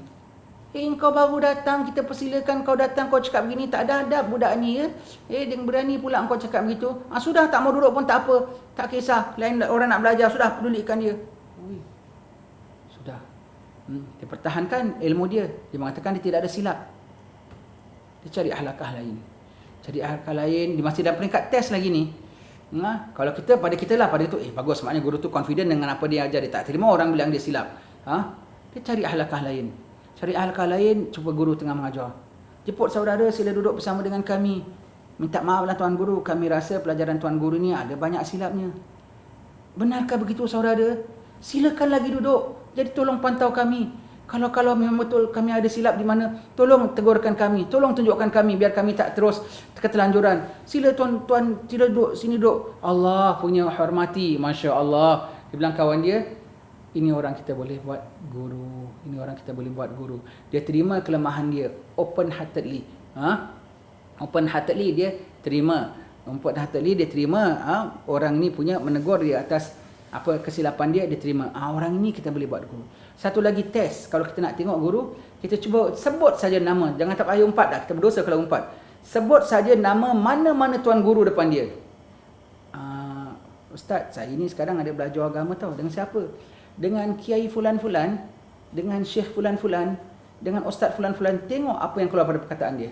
Kau baru datang, kita persilakan kau datang, kau cakap begini, tak ada adab budak ni ya. Dia berani pula kau cakap begitu. Sudah, tak mau duduk pun tak apa. Tak kisah, lain orang nak belajar, sudah pedulikan dia. Sudah. Dia pertahankan ilmu dia. Dia mengatakan dia tidak ada silap. Dia cari halakah lain. Dia masih dalam peringkat test lagi ni. Kalau kita, pada kita itu, bagus, maknanya guru tu confident dengan apa dia ajar. Dia tak terima orang bilang dia silap. Dia cari halakah lain. Cuba guru tengah mengajar. Jemput saudara, sila duduk bersama dengan kami. Minta maaflah tuan guru, kami rasa pelajaran tuan guru ni ada banyak silapnya. Benarkah begitu saudara? Silakan lagi duduk. Jadi tolong pantau kami. Kalau memang betul kami ada silap di mana, tolong tegurkan kami, tolong tunjukkan kami biar kami tak terus ketelanjuran. Sila tuan sila duduk sini duduk. Allah punya hormati, masya-Allah. Dia bilang kawan dia, ini orang kita boleh buat guru. Dia terima kelemahan dia open heartedly. Open heartedly dia terima. Orang ni punya menegur dia atas apa kesilapan dia terima. Orang ini kita boleh buat guru. Satu lagi test, kalau kita nak tengok guru, kita cuba sebut saja nama. Jangan tak payah umpat dah, kita berdosa kalau umpat. Sebut saja nama mana-mana tuan guru depan dia. Ustaz, saya ni sekarang ada belajar agama tau. Dengan siapa? Dengan kiai fulan-fulan, dengan syekh fulan-fulan, dengan ustaz fulan-fulan. Tengok apa yang keluar pada perkataan dia.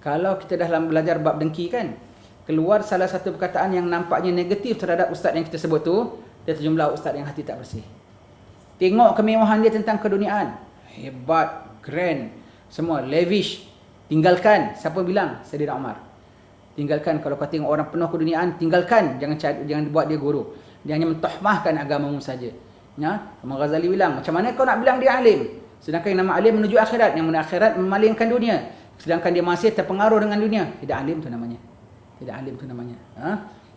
Kalau kita dah dalam belajar bab dengki kan, keluar salah satu perkataan yang nampaknya negatif terhadap ustaz yang kita sebut tu, dia terjumlah ustaz yang hati tak bersih. Tengok kemewahan dia tentang keduniaan. Hebat, grand, semua lavish. Tinggalkan. Siapa bilang? Sayyidina Umar. Tinggalkan. Kalau kau tengok orang penuh keduniaan, tinggalkan. Jangan buat dia guru. Dia hanya mentahmahkan agamamu saja. Imam Ghazali bilang, macam mana kau nak bilang dia alim? Sedangkan yang nama alim menuju akhirat. Yang mana akhirat memalingkan dunia. Sedangkan dia masih terpengaruh dengan dunia. Tidak alim tu namanya.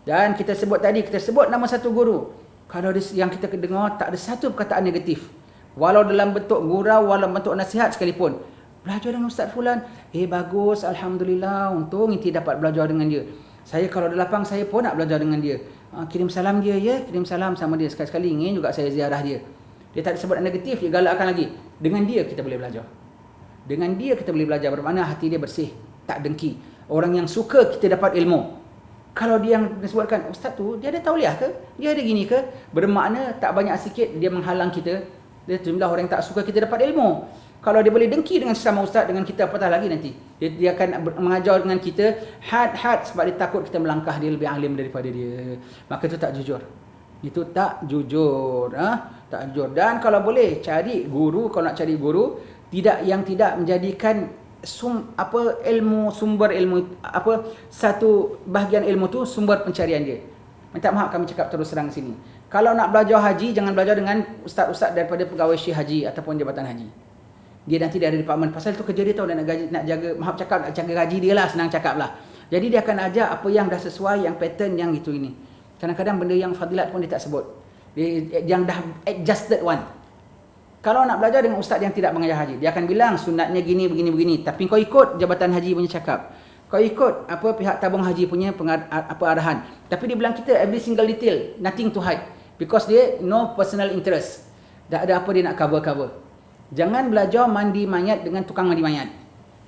Dan kita sebut nama satu guru. Kalau yang kita dengar tak ada satu perkataan negatif. Walau dalam bentuk gurau, walau bentuk nasihat sekalipun. Belajar dengan Ustaz Fulan. Bagus, Alhamdulillah. Untung inti dapat belajar dengan dia. Saya kalau ada lapang, saya pun nak belajar dengan dia. Kirim salam dia ya. Kirim salam sama dia. Sekali-sekali ingin juga saya ziarah dia. Dia tak ada sebut negatif, dia galakkan lagi. Dengan dia kita boleh belajar. Bermakna hati dia bersih. Tak dengki. Orang yang suka kita dapat ilmu. Kalau dia yang disebutkan, ustaz tu, dia ada tauliah ke? Dia ada gini ke? Bermakna tak banyak sikit dia menghalang kita. Dia jumlah orang yang tak suka kita dapat ilmu. Kalau dia boleh dengki dengan sesama ustaz, dengan kita, apatah lagi nanti. Dia akan mengajar dengan kita had sebab dia takut kita melangkah dia lebih alim daripada dia. Maka itu tak jujur. Tak jujur. Dan kalau boleh cari guru, kalau nak cari guru, tidak menjadikan sumber ilmu satu bahagian ilmu tu sumber pencarian dia. Minta maaf kami cakap terus terang sini. Kalau nak belajar haji, jangan belajar dengan ustaz-ustaz daripada pegawai syekh haji ataupun jabatan haji. Dia nanti dia ada department, pasal tu kerja dia tahu, nak jaga gaji dia lah, senang cakap lah. Jadi dia akan ajar apa yang dah sesuai, yang pattern, yang itu ini. Kadang-kadang benda yang fadilat pun dia tak sebut. Yang dah adjusted one. Kalau nak belajar dengan ustaz yang tidak mengajar haji, dia akan bilang sunatnya gini, begini. Tapi kau ikut jabatan haji punya cakap. Kau ikut pihak tabung haji punya arahan. Tapi dia bilang kita every single detail, nothing to hide. Because dia no personal interest. Tak ada apa dia nak cover. Jangan belajar mandi mayat dengan tukang mandi mayat.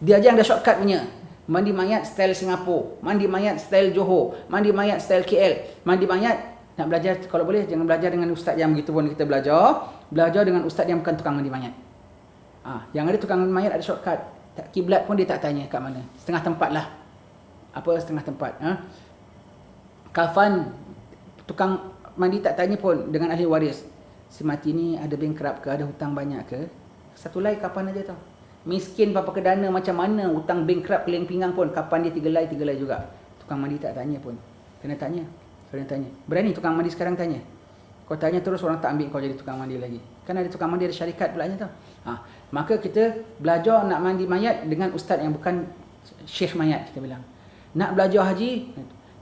Dia aja yang dah shortcut punya. Mandi mayat style Singapura, mandi mayat style Johor, mandi mayat style KL. Mandi mayat nak belajar, kalau boleh jangan belajar dengan ustaz yang begitu pun kita belajar dengan ustaz yang bukan tukang mandi mayat. Yang ada tukang mandi mayat ada shortcut. Kiblat pun dia tak tanya kat mana. Setengah tempat lah. Setengah tempat. Kafan tukang mandi tak tanya pun dengan ahli waris. si mati ni ada bankrupt ke, ada hutang banyak ke? Satu helai kapan aja tau. Miskin papa kedana macam mana, hutang bankrupt keliling pinggang pun, kapan dia 3 helai juga. Tukang mandi tak tanya pun. Kena tanya. Berani tukang mandi sekarang tanya. Kau tanya terus orang tak ambil kau jadi tukang mandi lagi. Kan ada tukang mandi ada syarikat pula tau. Maka kita belajar nak mandi mayat dengan ustaz yang bukan syekh mayat, kita bilang. Nak belajar haji,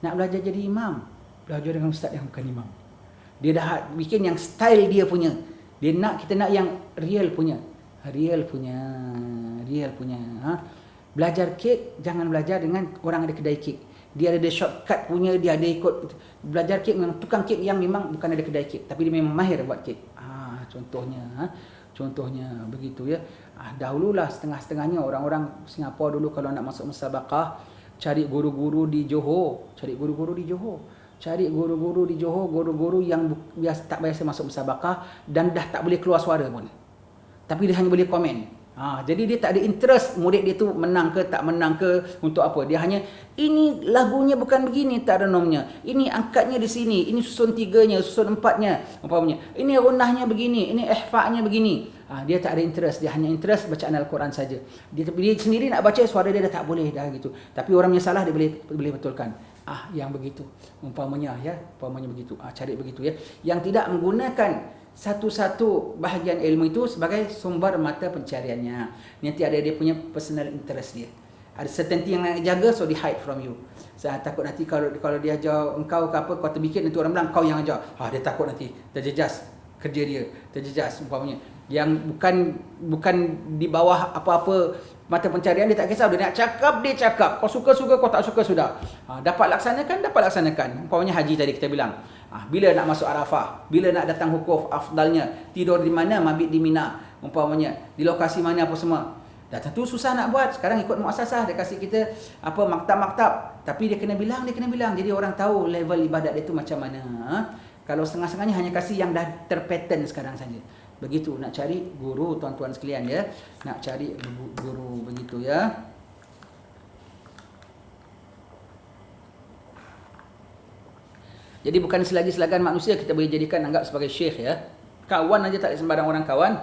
nak belajar jadi imam, belajar dengan ustaz yang bukan imam. Dia dah bikin yang style dia punya. Kita nak yang real punya. Belajar kek, jangan belajar dengan orang ada kedai kek. Dia ada shortcut punya, dia ada ikut. Belajar kek dengan tukang kek yang memang bukan ada kedai kek, tapi dia memang mahir buat kek. Contohnya begitu ya. Dahululah setengah-setengahnya orang-orang Singapura dulu kalau nak masuk musabaqah, cari guru-guru di Johor, guru-guru yang tak biasa masuk musabaqah dan dah tak boleh keluar suara pun. Tapi dia hanya boleh komen. Jadi dia tak ada interest murid dia tu menang ke tak menang ke, untuk apa. Dia hanya, ini lagunya bukan begini taranumnya, ini angkatnya di sini, ini susun 3-nya, susun 4-nya umpamanya, ini runahnya begini, ini ihfa'nya begini. Dia tak ada interest, dia hanya interest bacaan Al-Quran saja. Dia sendiri nak baca, suara dia dah tak boleh dah gitu. Tapi orang yang salah dia boleh betulkan. Yang begitu umpamanya begitu. Cari begitu ya. Yang tidak menggunakan satu-satu bahagian ilmu itu sebagai sumber mata pencariannya. Nanti ada dia punya personal interest dia. Ada certainty yang nak jaga, so dia hide from you. Saya takut nanti kalau dia ajar engkau ke apa, kau terbikin, nanti orang bilang kau yang ajar. Dia takut nanti terjejas kerja dia, terjejas umpamanya. Yang bukan di bawah apa-apa mata pencarian, dia tak kisah. Dia nak cakap, dia cakap. Kau suka-suka, kau tak suka, sudah. Dapat laksanakan. Umpamanya haji tadi kita bilang. Bila nak masuk Arafah, bila nak datang hukuf, afdalnya tidur di mana, mabit di Mina, umpamanya di lokasi mana apa semua. Dah tentu susah nak buat. Sekarang ikut muassasah, dia kasih kita maktab-maktab, tapi dia kena bilang. Jadi orang tahu level ibadat dia tu macam mana. Kalau setengah-setengahnya hanya kasih yang dah terpattern sekarang saja. Begitu nak cari guru, tuan-tuan sekalian ya. Nak cari guru begitu ya. Jadi bukan selagi selagan manusia kita boleh jadikan anggap sebagai syekh ya. Kawan aja tak sembarang orang kawan,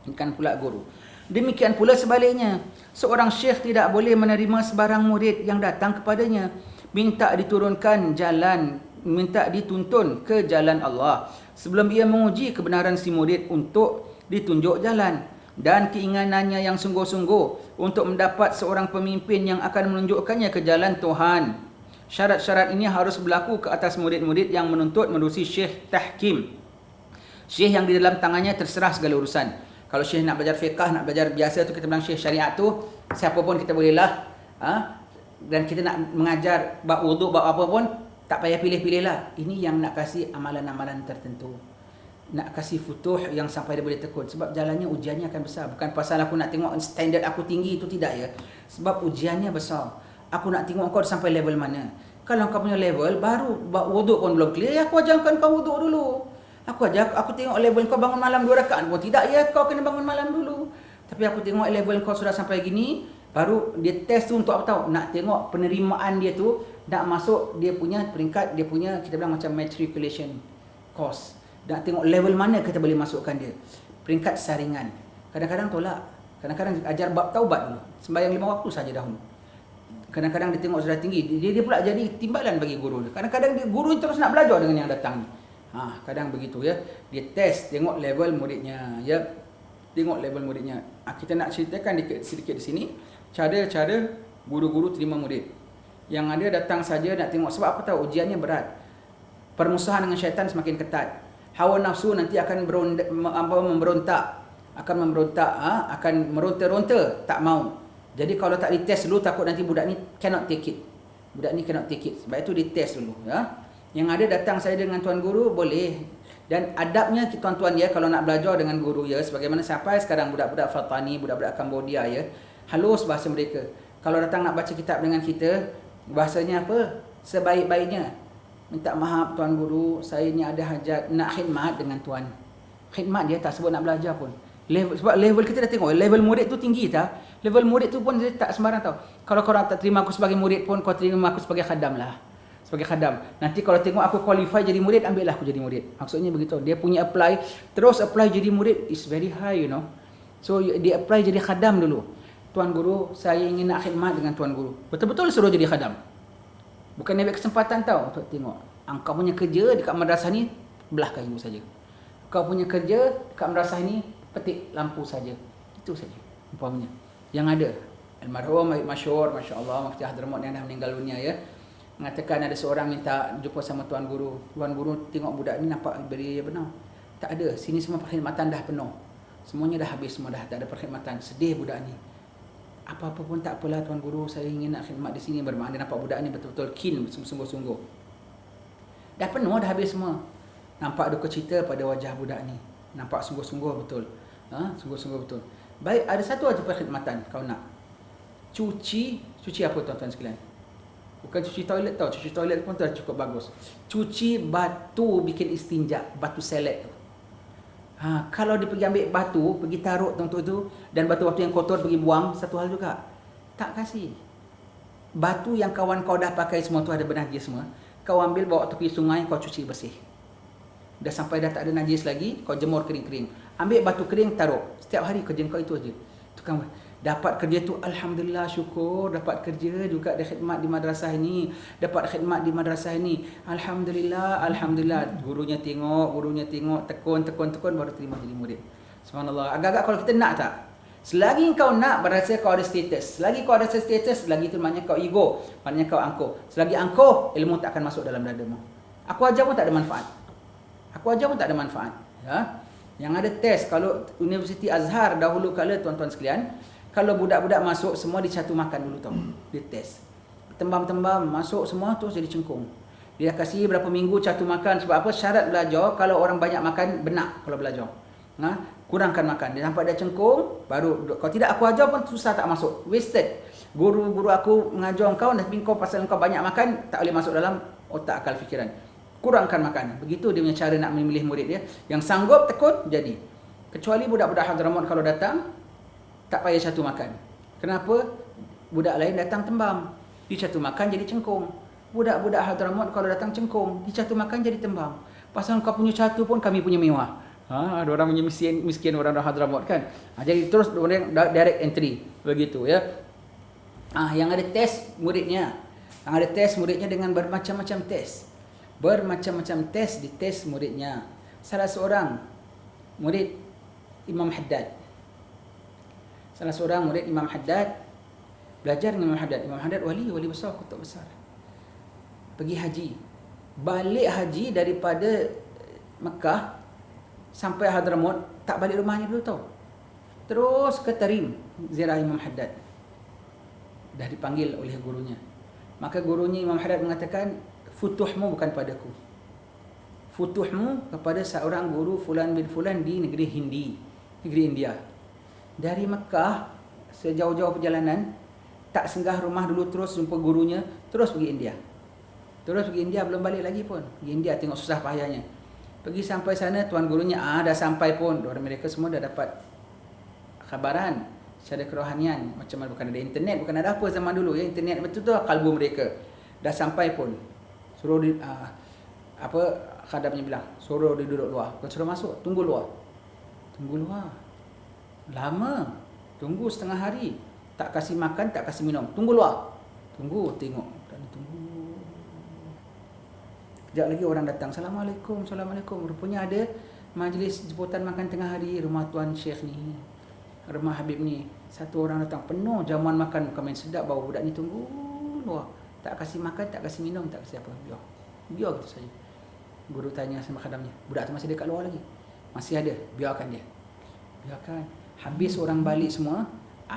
bukan pula guru. Demikian pula sebaliknya, seorang syekh tidak boleh menerima sebarang murid yang datang kepadanya, minta dituntun ke jalan Allah sebelum ia menguji kebenaran si murid untuk ditunjuk jalan, dan keinginannya yang sungguh-sungguh untuk mendapat seorang pemimpin yang akan menunjukkannya ke jalan Tuhan. Syarat-syarat ini harus berlaku ke atas murid-murid yang menuntut menerusi syekh tahkim. Syekh yang di dalam tangannya terserah segala urusan. Kalau syekh nak belajar fiqah, nak belajar biasa tu, kita bilang syekh syariat tu, siapa pun kita bolehlah. Dan kita nak mengajar bab wuduk, bab apa pun, tak payah pilih-pilih lah. Ini yang nak kasih amalan-amalan tertentu. Nak kasih futuh yang sampai dia boleh tekun. Sebab jalannya, ujiannya akan besar. Bukan pasal aku nak tengok standard aku tinggi, itu tidak ya. Sebab ujiannya besar. Aku nak tengok kau sampai level mana. Kalau kau punya level, baru wuduk pun belum clear, aku ajarkan kau wuduk dulu. Aku tengok level kau bangun malam 2 rakaat pun tidak, ya kau kena bangun malam dulu. Tapi aku tengok level kau sudah sampai gini, baru dia test tu untuk apa tahu? Nak tengok penerimaan dia tu, nak masuk dia punya peringkat, dia punya, kita bilang macam matriculation course. Nak tengok level mana kita boleh masukkan dia. Peringkat saringan. Kadang-kadang tolak. Kadang-kadang ajar bab taubat dulu. Sembahyang 5 waktu saja dahulu. Kadang-kadang dia tengok sudah tinggi, dia pula jadi timbalan bagi guru dia. Kadang-kadang guru terus nak belajar dengan yang datang ni. Kadang begitu ya. Dia test, tengok level muridnya ya. Tengok level muridnya. Kita nak ceritakan sedikit di sini cara-cara guru-guru terima murid. Yang ada datang saja nak tengok, sebab apa tahu ujiannya berat. Permusuhan dengan syaitan semakin ketat. Hawa nafsu nanti akan memberontak, akan meronta-ronta, tak mau. Jadi kalau tak dites dulu, takut nanti budak ni cannot take it. Sebab itu dites dulu ya. Yang ada datang saya dengan tuan guru boleh. Dan adabnya tuan-tuan ya, kalau nak belajar dengan guru ya, sebagaimana sampai sekarang budak-budak Fatani, budak-budak Cambodia ya, halus bahasa mereka. Kalau datang nak baca kitab dengan kita, bahasanya apa? Sebaik-baiknya. Minta maaf tuan guru, saya ni ada hajat nak khidmat dengan tuan. Khidmat dia tak sebut nak belajar pun. Sebab level kita dah tengok, level murid tu tinggi tak? Level murid tu pun dia tak sembarang tahu. Kalau korang tak terima aku sebagai murid pun, kau terima aku sebagai khadam lah. sebagai khadam. Nanti kalau tengok aku qualify jadi murid, ambillah aku jadi murid. Maksudnya begitu. Dia punya apply, terus apply jadi murid is very high, you know. So dia apply jadi khadam dulu. Tuan guru, saya ingin nak khidmat dengan tuan guru. Betul-betul suruh jadi khadam. Bukan ambil kesempatan tau untuk tengok. Engkau punya kerja dekat madrasah ni belah kayu saja. Kau punya kerja dekat madrasah ni petik lampu saja. Itu saja umpamanya. Yang ada almarhum masyhur, masya-Allah, Mufti Hadramut yang dah meninggal dunia ya. Mengatakan ada seorang minta jumpa sama tuan guru. Tuan guru tengok budak ni nampak beri benar. Tak ada, sini semua perkhidmatan dah penuh. Semuanya dah habis, semua dah tak ada perkhidmatan. Sedih budak ni. Apa-apa pun tak apalah tuan guru, saya ingin nak khidmat di sini. Bermakna nampak budak ni betul-betul keen, sungguh-sungguh. Dah penuh, dah habis semua. Nampak duka cita pada wajah budak ni. Nampak sungguh-sungguh betul. Sungguh-sungguh betul. Baik, ada satu aja perkhidmatan kau nak. Cuci apa tuan-tuan sekalian? Bukan cuci toilet tau, cuci toilet pun dah cukup bagus. Cuci batu bikin istinja, batu selek tu. Kalau dia pergi ambil batu, pergi taruh untuk tu, dan batu-batu yang kotor pergi buang, satu hal juga. Tak kasih. Batu yang kawan kau dah pakai semua tu ada bernajis semua, kau ambil bawa tepi sungai, kau cuci bersih. Dah sampai dah tak ada najis lagi, kau jemur kering-kering. Ambil batu kering, taruh. Setiap hari kerja kau itu aja. Tukang dapat kerja tu, alhamdulillah, syukur. Dapat kerja juga, ada khidmat di madrasah ini. Dapat khidmat di madrasah ini. Alhamdulillah, alhamdulillah. Gurunya tengok, tekun, baru terima jadi murid. Subhanallah. Agak-agak kalau kita nak tak? Selagi kau nak, berasa kau ada status. Selagi kau ada status, selagi itu maknanya kau ego. Maknanya kau angkuh. Selagi angkuh, ilmu tak akan masuk dalam dadamu. Aku ajar pun tak ada manfaat. Ya? Yang ada test. Kalau Universiti Azhar dahulu kala, tuan-tuan sekalian, kalau budak-budak masuk, semua dicatu makan dulu tau. Dia test. Tembam-tembam, masuk semua terus jadi cengkung. Dia kasih berapa minggu catu makan. Sebab apa? Syarat belajar, kalau orang banyak makan, benak kalau belajar. Kurangkan makan. Dia nampak dia cengkung, baru. Kalau tidak aku ajar pun susah tak masuk. Wasted. Guru-guru aku mengajar kau, tapi kau pasal kau banyak makan, tak boleh masuk dalam otak akal fikiran. Kurangkan makan. Begitu dia punya cara nak memilih murid dia. Yang sanggup tekun, jadi. Kecuali budak-budak Hadramut kalau datang, tak payah catu makan. Kenapa? Budak lain datang tembam. Dia catu makan jadi cengkung. Budak-budak Hadramut kalau datang cengkung, dia catu makan jadi tembam. Pasal kau punya catu pun kami punya mewah. Ada orang punya miskin orang Hadramut kan. Jadi terus orang direct entry. Begitu ya. Yang ada test muridnya. Yang ada test muridnya dengan bermacam-macam test. Bermacam-macam test dites muridnya. Salah seorang murid Imam Haddad. Belajar dengan Imam Haddad. Imam Haddad wali besar, kutub besar. Pergi haji. Balik haji daripada Mekah sampai Hadramut, tak balik rumahnya dulu tau. Terus ke Tarim, ziarah Imam Haddad. Dah dipanggil oleh gurunya. Maka gurunya Imam Haddad mengatakan, futuhmu bukan padaku. Futuhmu kepada seorang guru fulan bin fulan di negeri India. Dari Mekah, sejauh-jauh perjalanan, tak singgah rumah dulu, terus jumpa gurunya, terus pergi India. Belum balik lagi pun. Pergi India, tengok susah payahnya. Pergi sampai sana, tuan gurunya, dah sampai pun. Orang mereka semua dah dapat khabaran secara kerohanian. Macam mana, bukan ada internet, bukan ada apa zaman dulu. Ya, internet betul-betul kalbu mereka. Dah sampai pun. Suruh khadamnya bilang, suruh dia duduk luar. Bukan suruh masuk, tunggu luar. Lama. Tunggu setengah hari. Tak kasih makan, tak kasih minum. Tunggu luar. Tengok. Tunggu. Sekejap lagi orang datang. Assalamualaikum. Rupanya ada majlis jemputan makan tengah hari rumah tuan Syekh ni. Rumah Habib ni. Satu orang datang. Penuh jamuan makan. Bukan main sedap. Bawa budak ni tunggu luar. Tak kasih makan, tak kasih minum, tak kasih apa. Biar gitu saja. Guru tanya sama khadamnya. Budak tu masih dekat luar lagi? Masih ada. Biarkan dia. Habis orang balik semua,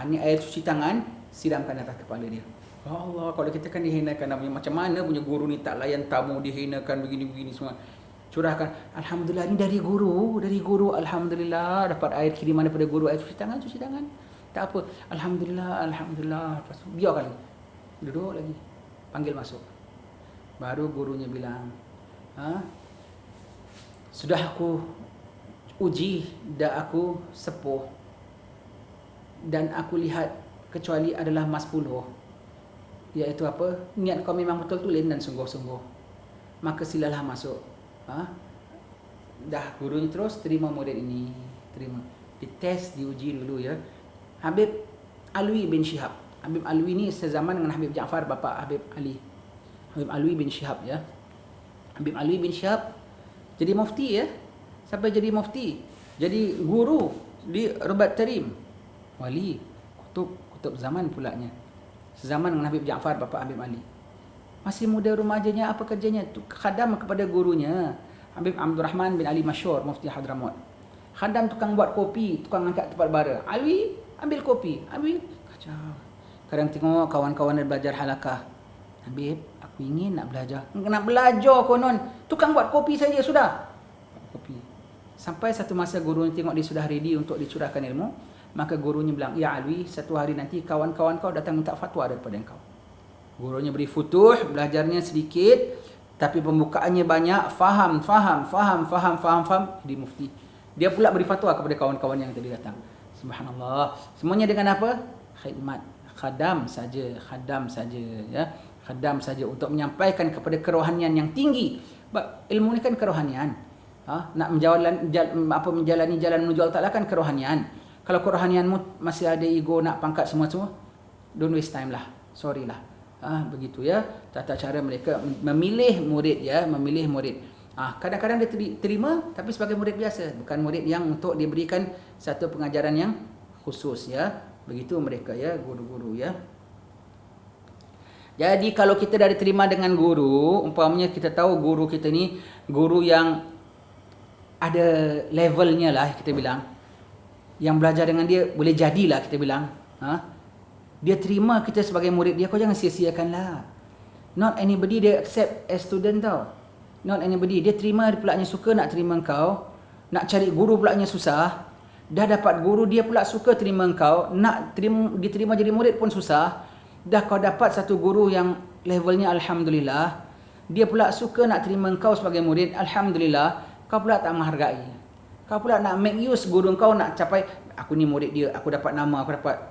ni air cuci tangan, siramkan atas kepala dia. Ya Allah, kalau kita kan dihinakan namanya. Macam mana punya guru ni tak layan tamu, dihinakan begini-begini semua. Curahkan. Alhamdulillah, ni dari guru. Alhamdulillah, dapat air kiriman daripada guru. Air cuci tangan. Tak apa. Alhamdulillah. Lepas tu, biarkan lagi. Duduk lagi. Panggil masuk. Baru gurunya bilang, sudah aku uji, dah aku sepuh, dan aku lihat kecuali adalah mas 10 Iaitu apa? Niat kau memang betul tulen dan sungguh-sungguh, maka silalah masuk. Dah guru ni terus terima murid ini, terima. Dites, diuji dulu ya. Habib Alwi bin Syihab. Habib Alwi ni sezaman dengan Habib Ja'far, bapa Habib Ali. Habib Alwi bin Syihab ya. Habib Alwi bin Syihab jadi mufti ya. Sampai jadi mufti, jadi guru di Rabat Tarim. Wali, kutub zaman pulanya. Sezaman dengan Habib Ja'far, bapa Habib Ali. Masih muda remajanya, apa kerjanya? Khadam kepada gurunya, Habib Abdul Rahman bin Ali Masyhur, mufti Hadramaut. Khadam tukang buat kopi, tukang angkat tempat bara. Alwi ambil kopi, Alwi kacau. Kadang tengok kawan-kawan dia belajar halakah. Habib, aku ingin nak belajar. Nak belajar konon, tukang buat kopi saja sudah. Kopi. Sampai satu masa gurunya tengok dia sudah ready untuk dicurahkan ilmu, maka gurunya bilang, "Ya Alwi, satu hari nanti kawan-kawan kau datang minta fatwa daripada engkau." Gurunya beri futuh, belajarnya sedikit, tapi pembukaannya banyak, faham, di mufti. Dia pula beri fatwa kepada kawan-kawan yang tadi datang. Subhanallah. Semuanya dengan apa? Khidmat. Khadam saja ya. Khadam saja untuk menyampaikan kepada kerohanian yang tinggi. Ilmu ni kan kerohanian. Nak menjalani jalan menuju Allah Ta'ala kan kerohanian. Kalau kerohanianmu masih ada ego nak pangkat semua-semua, don't waste time lah. Sorry lah. Begitu ya. Tata cara mereka memilih murid ya, memilih murid. Kadang-kadang dia terima tapi sebagai murid biasa, bukan murid yang untuk diberikan satu pengajaran yang khusus ya. Begitu mereka ya, guru-guru ya. Jadi kalau kita dah diterima dengan guru, umpamanya kita tahu guru kita ni guru yang ada levelnya lah kita bilang. Yang belajar dengan dia boleh jadilah kita bilang. Dia terima kita sebagai murid dia, kau jangan sia-siakanlah. Not anybody dia accept as student tau. Not anybody. Dia terima, dia pulaknya suka nak terima engkau. Nak cari guru pulaknya susah. Dah dapat guru, dia pula suka terima engkau. Nak diterima jadi murid pun susah. Dah kau dapat satu guru yang levelnya Alhamdulillah. Dia pula suka nak terima engkau sebagai murid. Alhamdulillah. Kau pula tak menghargai. Kau pula nak make use guru engkau nak capai, aku ni murid dia, aku dapat nama, aku dapat.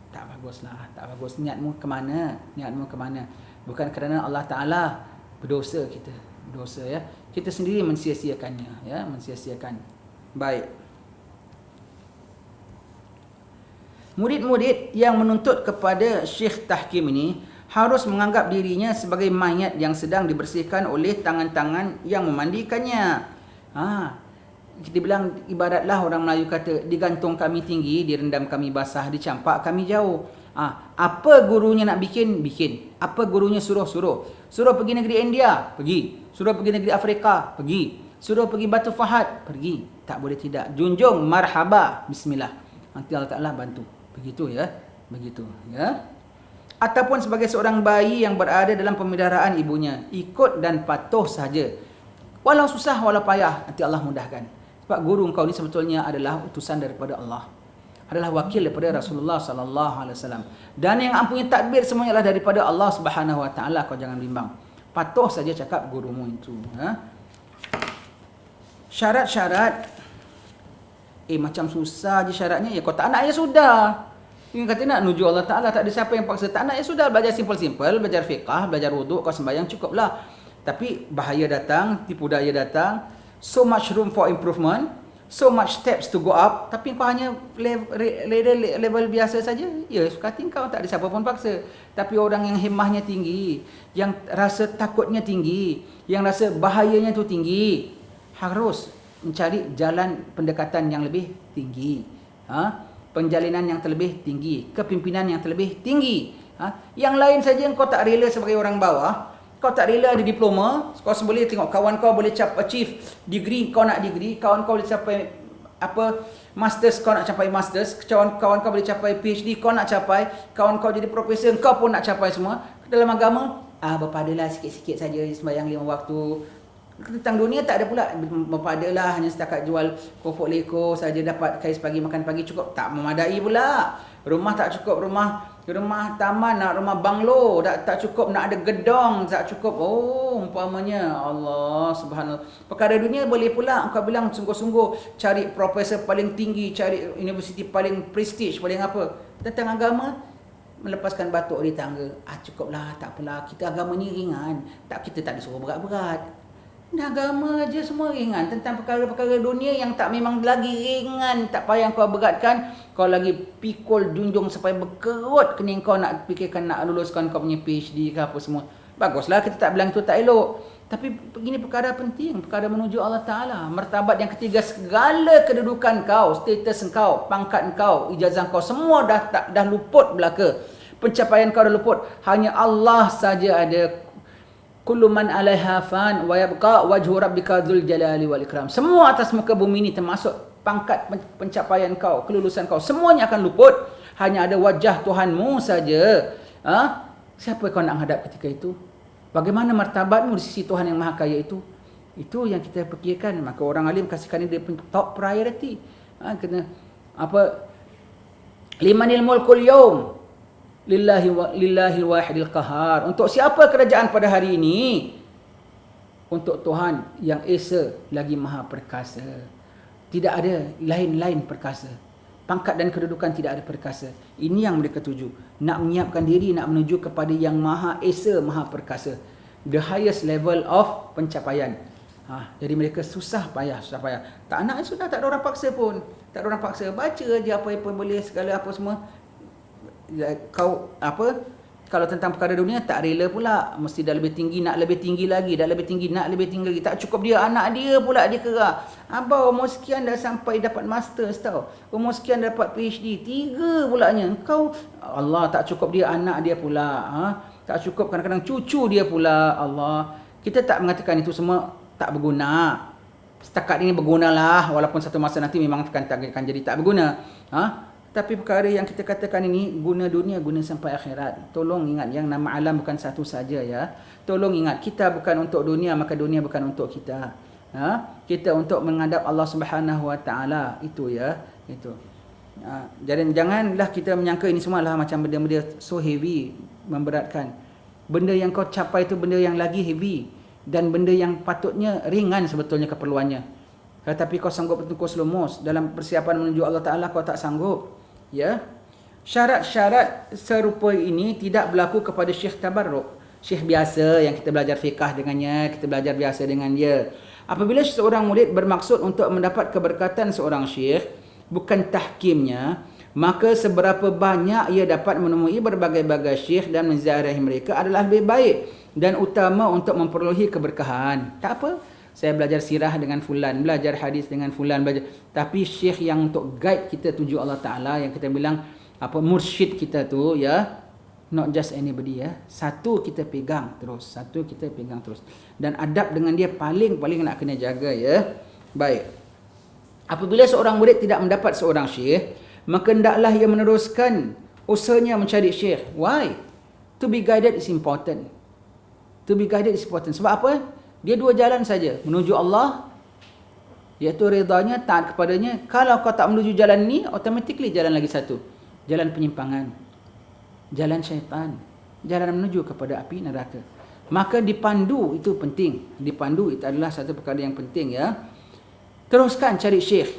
Tak baguslah, tak bagus. Niatmu ke mana? Bukan kerana Allah Ta'ala berdosa kita. Dosa ya. Kita sendiri mensia-siakannya ya, mensia-siakan. Baik. Murid-murid yang menuntut kepada Syekh Tahkim ini harus menganggap dirinya sebagai mayat yang sedang dibersihkan oleh tangan-tangan yang memandikannya. Kita bilang ibaratlah orang Melayu kata, digantung kami tinggi, direndam kami basah, dicampak kami jauh. Apa gurunya nak bikin? Apa gurunya suruh? Suruh pergi negeri India? Pergi. Suruh pergi negeri Afrika? Pergi. Suruh pergi Batu Fahad? Pergi. Tak boleh tidak. Junjung, marhaba, bismillah. Nanti Allah Ta'ala bantu. Begitu ya. Begitu ya. Ataupun sebagai seorang bayi yang berada dalam pemeliharaan ibunya, ikut dan patuh saja. Walau susah, walau payah, nanti Allah mudahkan. Sebab guru engkau ni sebetulnya adalah utusan daripada Allah. Adalah wakil daripada Rasulullah sallallahu alaihi wasallam. Dan yang ampunya takbir semuanya adalah daripada Allah Subhanahu wa taala, kau jangan bimbang. Patuh saja cakap gurumu itu, Syarat-syarat macam susah je syaratnya. Ya kau tak nak ya sudah. Ini kata nak nuju Allah Ta'ala, tak ada siapa yang paksa. Tak nak ya sudah, belajar simple-simple, belajar fiqah, belajar wuduk, kau sembahyang cukuplah. Tapi bahaya datang, tipu daya datang, so much room for improvement, so much steps to go up, tapi kau hanya level biasa saja. Ya, suka hati kau, tak ada siapa pun paksa. Tapi orang yang himmahnya tinggi, yang rasa takutnya tinggi, yang rasa bahayanya tu tinggi, harus mencari jalan pendekatan yang lebih tinggi. Penjalinan yang terlebih tinggi, kepimpinan yang terlebih tinggi. Yang lain saja kau tak rela sebagai orang bawah, kau tak rela ada diploma, kau boleh tengok kawan kau boleh achieve degree, kau nak degree, kawan kau boleh capai masters, kau nak capai masters, kawan kau boleh capai PhD, kau nak capai, kawan kau jadi profesor, kau pun nak capai semua. Dalam agama, berpadalah sikit-sikit saja sembahyang 5 waktu. Tentang dunia tak ada pula, berpadalah hanya setakat jual pokok leko saja, dapat kais pagi makan pagi cukup, tak memadai pula. Rumah tak cukup, rumah taman, nak rumah banglo tak cukup, nak ada gedong tak cukup. Umpamanya Allah Subhanallah. Perkara dunia boleh pula kau bilang sungguh-sungguh cari profesor paling tinggi, cari universiti paling prestige, paling apa. Tentang agama melepaskan batuk di tangga. Cukuplah, tak apalah. Kita agama ni ringan. Kita tak disuruh berat-berat. Agama aja semua ringan. Tentang perkara-perkara dunia yang tak memang lagi ringan. Tak payah kau beratkan. Kau lagi pikul junjung sampai berkerut kening kau nak fikirkan nak luluskan kau punya PhD ke apa semua. Baguslah, kita tak bilang itu tak elok. Tapi begini perkara penting. Perkara menuju Allah Ta'ala. Martabat yang ketiga, segala kedudukan kau, status kau, pangkat kau, ijazah kau, semua dah luput belaka. Pencapaian kau dah luput. Hanya Allah saja ada. Kullu man 'alaiha fan wa yabqa wajhu rabbika dzul jalali wal ikram. Semua atas muka bumi ini termasuk pangkat pencapaian kau, kelulusan kau, semuanya akan luput. Hanya ada wajah Tuhanmu saja. Siapa kau nak hadap ketika itu? Bagaimana martabatmu di sisi Tuhan yang Maha Kaya itu? Itu yang kita fikirkan. Maka orang alim kasihkan dia top priority. Kena apa? Limanil mulkul yaum. Lillahil wahidil qahar. Untuk siapa kerajaan pada hari ini? Untuk Tuhan yang Esa lagi Maha Perkasa. Tidak ada lain-lain perkasa. Pangkat dan kedudukan tidak ada perkasa. Ini yang mereka tuju. Nak menyiapkan diri, nak menuju kepada yang Maha Esa, Maha Perkasa. The highest level of pencapaian. Jadi mereka susah payah. Tak nak sudah, tak ada orang paksa pun. Tak ada orang paksa. Baca je apa yang boleh, segala apa semua. Kau kalau tentang perkara dunia tak rela pula, mesti dah lebih tinggi, nak lebih tinggi lagi, dah lebih tinggi, nak lebih tinggi lagi. Tak cukup dia, anak dia pula dia kerah. Abang umur sekian dah sampai dapat masters tau, umur sekian dapat PhD, 3 pulanya. Kau Allah, tak cukup dia, anak dia pula. Tak cukup kadang-kadang cucu dia pula. Allah, kita tak mengatakan itu semua tak berguna. Setakat ini bergunalah, walaupun satu masa nanti memang akan jadi tak berguna. Tapi perkara yang kita katakan ini guna dunia, guna sampai akhirat. Tolong ingat, yang nama alam bukan satu saja ya. Tolong ingat, kita bukan untuk dunia, maka dunia bukan untuk kita. Kita untuk menghadap Allah Subhanahu Wa Taala, itu ya, itu. Jadi janganlah kita menyangka ini semua lah macam benda-benda so heavy, memberatkan. Benda yang kau capai itu benda yang lagi heavy dan benda yang patutnya ringan sebetulnya keperluannya. Tetapi kau sanggup bertungkus lumus dalam persiapan menuju Allah Ta'ala, kau tak sanggup. Ya, syarat-syarat serupa ini tidak berlaku kepada syekh tabarruk, syekh biasa yang kita belajar fiqah dengannya, kita belajar biasa dengan dia. Apabila seorang murid bermaksud untuk mendapat keberkatan seorang syekh, bukan tahkimnya, maka seberapa banyak ia dapat menemui berbagai-bagai syekh dan menziarahi mereka adalah lebih baik dan utama untuk memperolehi keberkahan. Tak apa, saya belajar sirah dengan fulan, belajar hadis dengan fulan, belajar. Tapi syekh yang untuk guide kita tuju Allah Ta'ala, yang kita bilang mursyid kita tu ya, not just anybody ya. Satu kita pegang terus, dan adab dengan dia paling nak kena jaga ya. Baik. Apabila seorang murid tidak mendapat seorang syekh, maka hendaklah ia meneruskan usahanya mencari syekh. Why? To be guided is important. Sebab apa? Dia 2 jalan saja, menuju Allah, iaitu redanya, taat kepadanya. Kalau kau tak menuju jalan ni, automatically jalan lagi satu, jalan penyimpangan, jalan syaitan, jalan menuju kepada api neraka. Maka dipandu itu penting. Dipandu itu adalah satu perkara yang penting ya. Teruskan cari syekh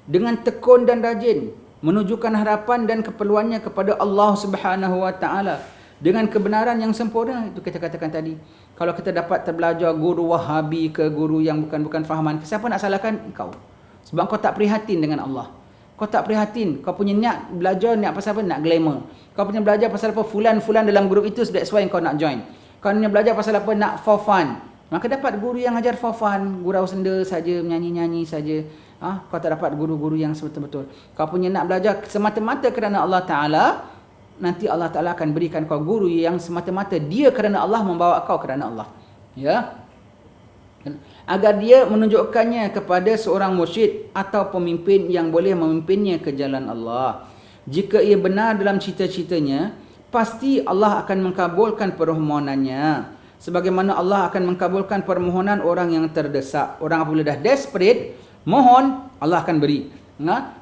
dengan tekun dan rajin, menunjukkan harapan dan keperluannya kepada Allah Subhanahu Wa Taala dengan kebenaran yang sempurna. Itu kita katakan tadi. Kalau kita dapat terbelajar guru Wahabi ke guru yang bukan fahaman, siapa nak salahkan? Engkau. Sebab kau tak prihatin dengan Allah. Kau tak prihatin. Kau punya niat belajar, niat pasal apa? Nak glamour. Kau punya belajar pasal apa? Fulan dalam grup itu, that's why kau nak join. Kau punya belajar pasal apa? Nak for fun. Maka dapat guru yang ajar for fun, gurau senda saja, menyanyi-nyanyi saja. Kau tak dapat guru-guru yang betul-betul. Kau punya nak belajar semata-mata kerana Allah Ta'ala, nanti Allah Ta'ala akan berikan kau guru yang semata-mata dia kerana Allah membawa kau kerana Allah. Ya. Agar dia menunjukkannya kepada seorang mursyid atau pemimpin yang boleh memimpinnya ke jalan Allah. Jika ia benar dalam cita-citanya, pasti Allah akan mengkabulkan permohonannya. Sebagaimana Allah akan mengkabulkan permohonan orang yang terdesak. Orang apabila dah desperate, mohon, Allah akan beri.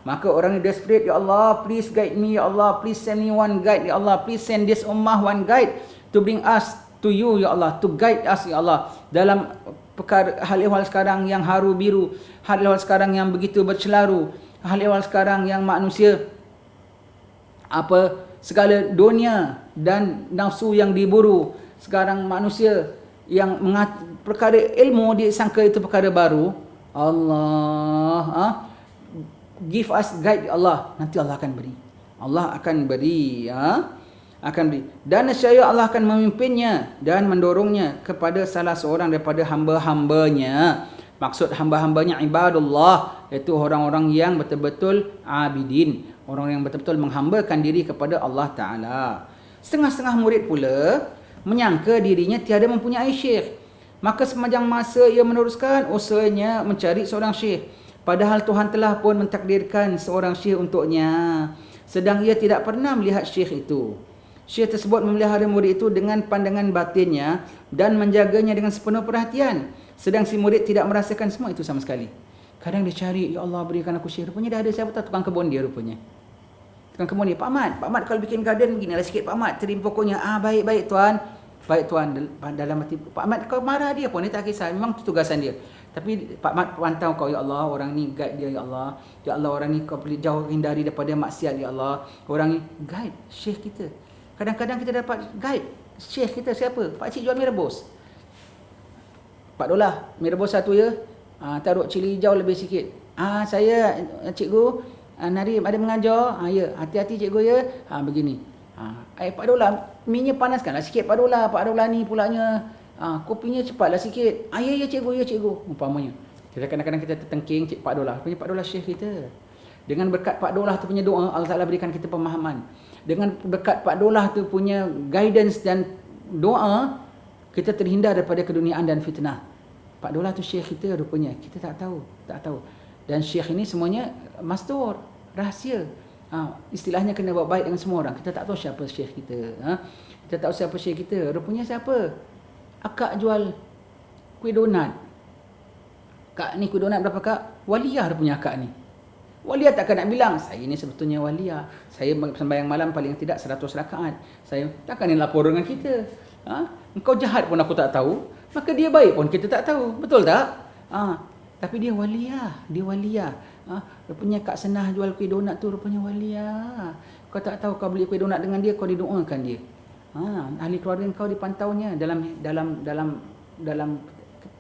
Maka orang yang desperate, ya Allah, please guide me, ya Allah, please send me one guide, ya Allah, please send this ummah one guide to bring us to you, ya Allah, to guide us, ya Allah, dalam perkara hal ehwal sekarang yang haru biru, hal ehwal sekarang yang begitu bercelaru, hal ehwal sekarang yang manusia segala dunia dan nafsu yang diburu. Sekarang manusia yang perkara ilmu dia sangka itu perkara baru. Allah give us guide Allah, nanti Allah akan beri. Allah akan beri, akan beri. Dan nescaya Allah akan memimpinnya dan mendorongnya kepada salah seorang daripada hamba-hambanya. Maksud hamba-hambanya ibadullah, iaitu orang-orang yang betul-betul abidin, orang yang betul-betul menghambakan diri kepada Allah Ta'ala. Setengah-setengah murid pula menyangka dirinya tiada mempunyai syekh. Maka sepanjang masa ia meneruskan usahanya mencari seorang syekh. Padahal Tuhan telah pun mentakdirkan seorang syekh untuknya. Sedang ia tidak pernah melihat syekh itu. Syekh tersebut memelihara murid itu dengan pandangan batinnya dan menjaganya dengan sepenuh perhatian. Sedang si murid tidak merasakan semua itu sama sekali. Kadang dia cari, ya Allah berikan aku syekh. Rupanya dah ada siapa tahu tukang kebun dia rupanya. Tukang kebun dia, Pak Mat kalau bikin garden beginilah sikit Pak Mat. Terima pokoknya, baik tuan. Baik tuan, dalam hati Pak Mat kau marah dia pun, dia tak kisah. Memang itu tugasan dia. Tapi Pak Mat pantau kau, ya Allah, orang ni guide dia, ya Allah. Ya Allah, orang ni kau boleh jauh hindari daripada maksiat, ya Allah. Orang ni guide syekh kita. Kadang-kadang kita dapat guide syekh kita siapa? Pak cik jual mi rebus. $4 mi rebus satu ya. Taruh cili hijau lebih sikit. Saya cikgu Narim ada mengajar. Ya, hati-hati cikgu ya. Begini. $4 minyak panaskanlah sikit $4 ni pulanya. Kopinya cepatlah sikit. Ya cikgu umpamanya. Kita kadang-kadang kita tertengking $4 punya $4 syekh kita. Dengan berkat $4 tu punya doa, Allah Taala berikan kita pemahaman. Dengan berkat $4 tu punya guidance dan doa, kita terhindar daripada keduniaan dan fitnah. $4 tu syekh kita rupanya kita tak tahu. Dan syekh ini semuanya mastur, rahsia. Istilahnya kena buat baik dengan semua orang. Kita tak tahu siapa syekh kita. Kita tak tahu siapa syekh kita. Rupanya siapa? Akak jual kuih donat. Kak ni kuih donat berapa kak? Waliah rupanya akak ni. Waliah takkan nak bilang, saya ni sebetulnya waliah. Saya sembahyang malam paling tidak 100 rakaat. Saya takkan ni lapor dengan kita. Engkau jahat pun aku tak tahu. Maka dia baik pun kita tak tahu. Betul tak? Tapi dia waliah. Rupanya Kak Senah jual kuih donat tu rupanya waliah. Kau tak tahu kau beli kuih donat dengan dia, kau didoakan dia. Ahli keluarga kau dipantaunya dalam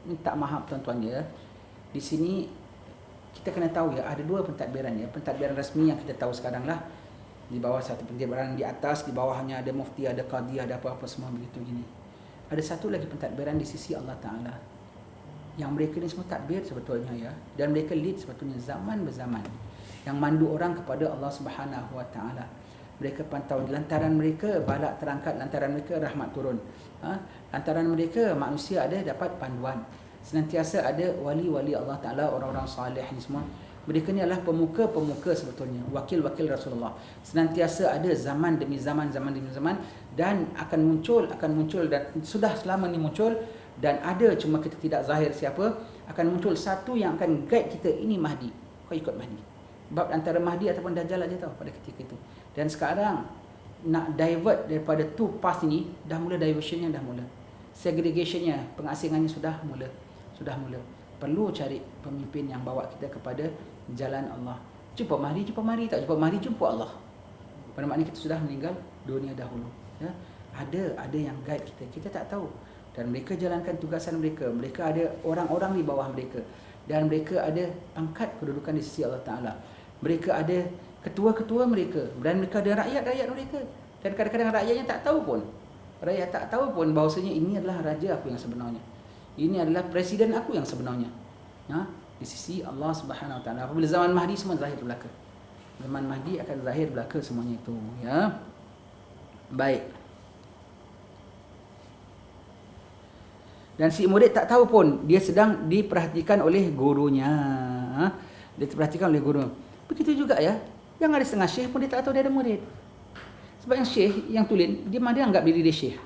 minta maaf tuan-tuan ya. Di sini kita kena tahu ya, ada dua pentadbiran ya. Pentadbiran rasmi yang kita tahu sekarang lah. Di bawah satu pentadbiran, di atas, di bawahnya ada mufti, ada qadi, ada apa-apa semua begitu gini. Ada satu lagi pentadbiran di sisi Allah Ta'ala. Yang mereka ni semua takbir sebetulnya ya. Dan mereka lead sebetulnya zaman berzaman. Yang mandu orang kepada Allah Subhanahu Wa Ta'ala. Mereka pantau lantaran mereka balak terangkat, lantaran mereka rahmat turun. Lantaran mereka manusia ada dapat panduan. Senantiasa ada wali-wali Allah Ta'ala, orang-orang salih ni semua. Mereka ni adalah pemuka-pemuka sebetulnya, wakil-wakil Rasulullah. Senantiasa ada zaman demi zaman dan akan muncul dan sudah selama ni muncul dan ada, cuma kita tidak zahir siapa. Akan muncul satu yang akan guide kita, ini Mahdi. Kau ikut Mahdi. Bab antara Mahdi ataupun Dajjal aja tahu pada ketika itu. Dan sekarang nak divert daripada two path ini, dah mula diversionnya dah mula. Segregationnya, pengasingannya sudah mula. Perlu cari pemimpin yang bawa kita kepada jalan Allah. Jumpa Mahdi tak jumpa Mahdi, jumpa Allah. Pada maknanya kita sudah meninggal dunia dahulu. Ya? Ada yang guide kita. Kita tak tahu. Dan mereka jalankan tugasan mereka. Mereka ada orang-orang di bawah mereka. Dan mereka ada pangkat kedudukan di sisi Allah Ta'ala. Mereka ada ketua-ketua mereka. Dan mereka ada rakyat-rakyat mereka. Dan kadang-kadang rakyatnya tak tahu pun. Rakyat tak tahu pun bahawasanya ini adalah raja aku yang sebenarnya. Ini adalah presiden aku yang sebenarnya. Di sisi Allah Subhanahu Wa Ta'ala. Apabila zaman Mahdi semua zahir belaka. Zaman Mahdi akan zahir belaka semuanya itu. Ya. Baik. Dan si murid tak tahu pun dia sedang diperhatikan oleh gurunya. Dia diperhatikan oleh guru. Begitu juga ya. Yang ada setengah syekh pun dia tak tahu dia ada murid. Sebab yang syekh, yang tulen, dia anggap diri dia syekh.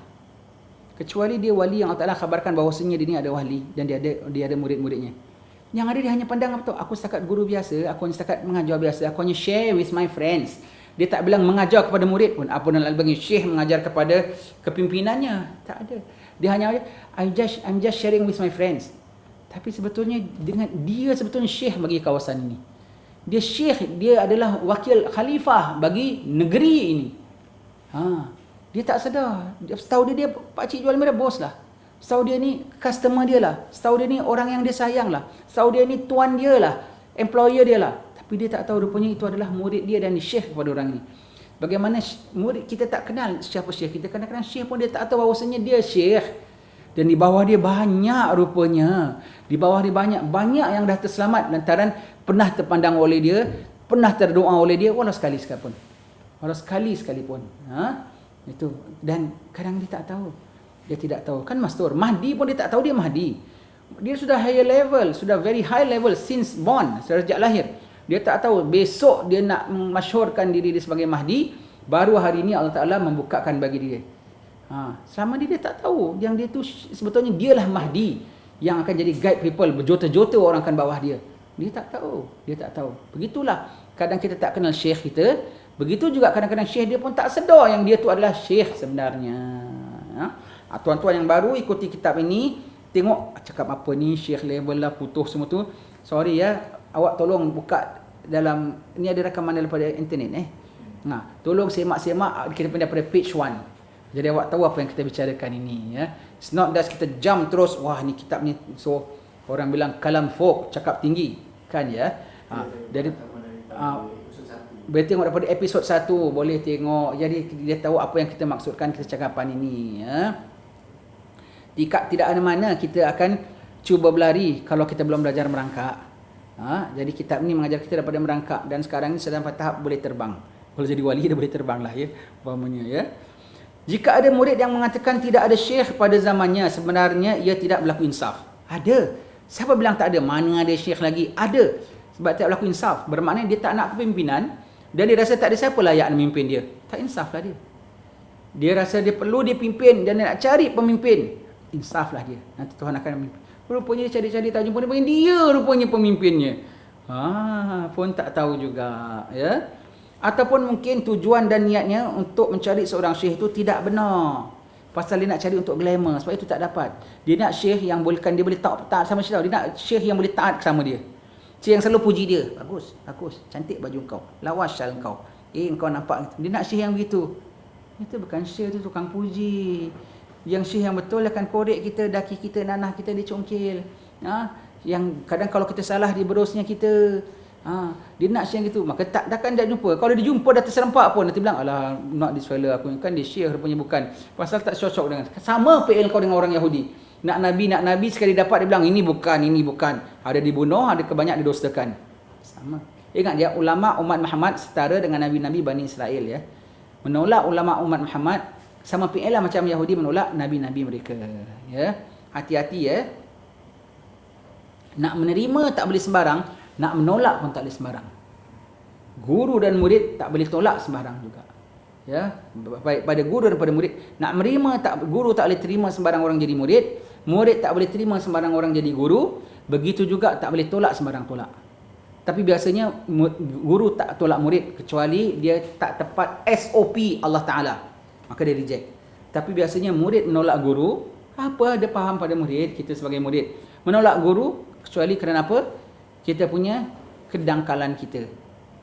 Kecuali dia wali yang Allah Ta'ala khabarkan bahawasanya dia ni ada wali dan dia ada murid-muridnya. Yang ada dia hanya pandang apa tu? Aku setakat guru biasa, aku hanya setakat mengajar biasa, aku hanya share with my friends. Dia tak bilang mengajar kepada murid pun. Apa nak bagi syekh mengajar kepada kepimpinannya? Tak ada. Dia hanya I'm just sharing with my friends. Tapi sebetulnya dengan dia sebetulnya syekh bagi kawasan ini. Dia syekh, dia adalah wakil khalifah bagi negeri ini. Dia tak sedar. Setahu dia pakcik jual merah bos lah. Setahu dia ni customer dia lah. Setahu dia ni orang yang dia sayang lah. Setahu dia ni tuan dia lah. Employer dia lah. Tapi dia tak tahu rupanya itu adalah murid dia dan syekh kepada orang ni. Bagaimana murid kita tak kenal siapa syekh kita. Kadang-kadang syekh pun dia tak tahu bahawasanya dia syekh. Dan di bawah dia banyak rupanya. Di bawah dia banyak yang dah terselamat lantaran pernah terpandang oleh dia, pernah terdoa oleh dia, walau sekali sekalipun. Walau sekali sekalipun. Itu. Dan kadang dia tak tahu. Dia tidak tahu. Kan Mastur, Mahdi pun dia tak tahu dia Mahdi. Dia sudah higher level, sudah very high level since born, sejak lahir. Dia tak tahu besok dia nak masyhurkan diri dia sebagai Mahdi, baru hari ini Allah Ta'ala membukakan bagi dia. Selama dia tak tahu yang dia tu sebetulnya dialah Mahdi yang akan jadi guide people, berjuta-juta orang akan bawah dia. Dia tak tahu. Begitulah kadang kita tak kenal syekh kita, begitu juga kadang-kadang syekh dia pun tak sedar yang dia tu adalah syekh sebenarnya. Tuan-tuan yang baru ikuti kitab ini, tengok cakap apa ni, syekh level lah, putus semua tu. Sorry ya, awak tolong buka dalam, ni ada rakaman daripada internet tolong semak-semak kita pindah pada page 1. Jadi awak tahu apa yang kita bicarakan ini ya. It's not just kita jump terus, wah ni kitab ni, so orang bilang kalam folk, cakap tinggi kan ya. Dari boleh tengok daripada episod 1, boleh tengok. Jadi dia tahu apa yang kita maksudkan kita cakapan ini ya. Tidak ada mana kita akan cuba berlari kalau kita belum belajar merangkak. Jadi kitab ni mengajar kita daripada merangkak, dan sekarang ni sedang pada tahap boleh terbang. Kalau jadi wali dia boleh terbang lah ya, umpamanya ya. Jika ada murid yang mengatakan tidak ada syekh pada zamannya, sebenarnya ia tidak berlaku insaf. Ada. Siapa bilang tak ada? Mana ada syekh lagi? Ada. Sebab tak berlaku insaf. Bermakna dia tak nak kepimpinan dan dia rasa tak ada siapa layak memimpin dia. Tak insaf lah dia. Dia rasa dia perlu dipimpin dan dia nak cari pemimpin. Insaf lah dia. Nanti Tuhan akan memimpin. Rupanya dia cari-cari tak jumpa, dia rupanya pemimpinnya. Pun tak tahu juga ya. Ataupun mungkin tujuan dan niatnya untuk mencari seorang syekh itu tidak benar. Pasal dia nak cari untuk glamour, sebab itu tak dapat. Dia nak syekh yang bolehkan dia boleh taat sama syekh. Dia nak syekh yang boleh taat sama dia. Syekh yang selalu puji dia. Bagus, cantik baju kau. Lawas syal kau. Kau nampak. Dia nak syekh yang begitu. Itu bukan syekh, itu tukang puji. Yang syekh yang betul akan korek kita, daki kita, nanah kita dicongkil. Yang kadang kalau kita salah di berusnya kita. Dia nak syekh yang gitu. Maka takkan dia jumpa. Kalau dia jumpa dah terserempak pun, nanti bilang, alah, not this fella aku. Kan dia syekh rupanya bukan. Pasal tak cocok dengan. Sama PL kau dengan orang Yahudi. Nak Nabi sekali dapat dia bilang, ini bukan. Ada dibunuh, ada kebanyak didostakan. Sama. Ingat dia, ulama umat Muhammad setara dengan Nabi-Nabi Bani Israel ya. Menolak ulama umat Muhammad sama PL lah macam Yahudi menolak Nabi-Nabi mereka ya. Hati-hati ya. Nak menerima tak boleh sembarang, nak menolak pun tak boleh sembarang. Guru dan murid tak boleh tolak sembarang juga. Ya, baik pada guru dan pada murid. Nak menerima guru tak boleh terima sembarang orang jadi murid, murid tak boleh terima sembarang orang jadi guru, begitu juga tak boleh tolak sembarang tolak. Tapi biasanya guru tak tolak murid kecuali dia tak tepat SOP Allah Taala. Maka dia reject. Tapi biasanya murid menolak guru, apa dia faham pada murid, kita sebagai murid menolak guru kecuali kerana apa? Kita punya kedangkalan kita.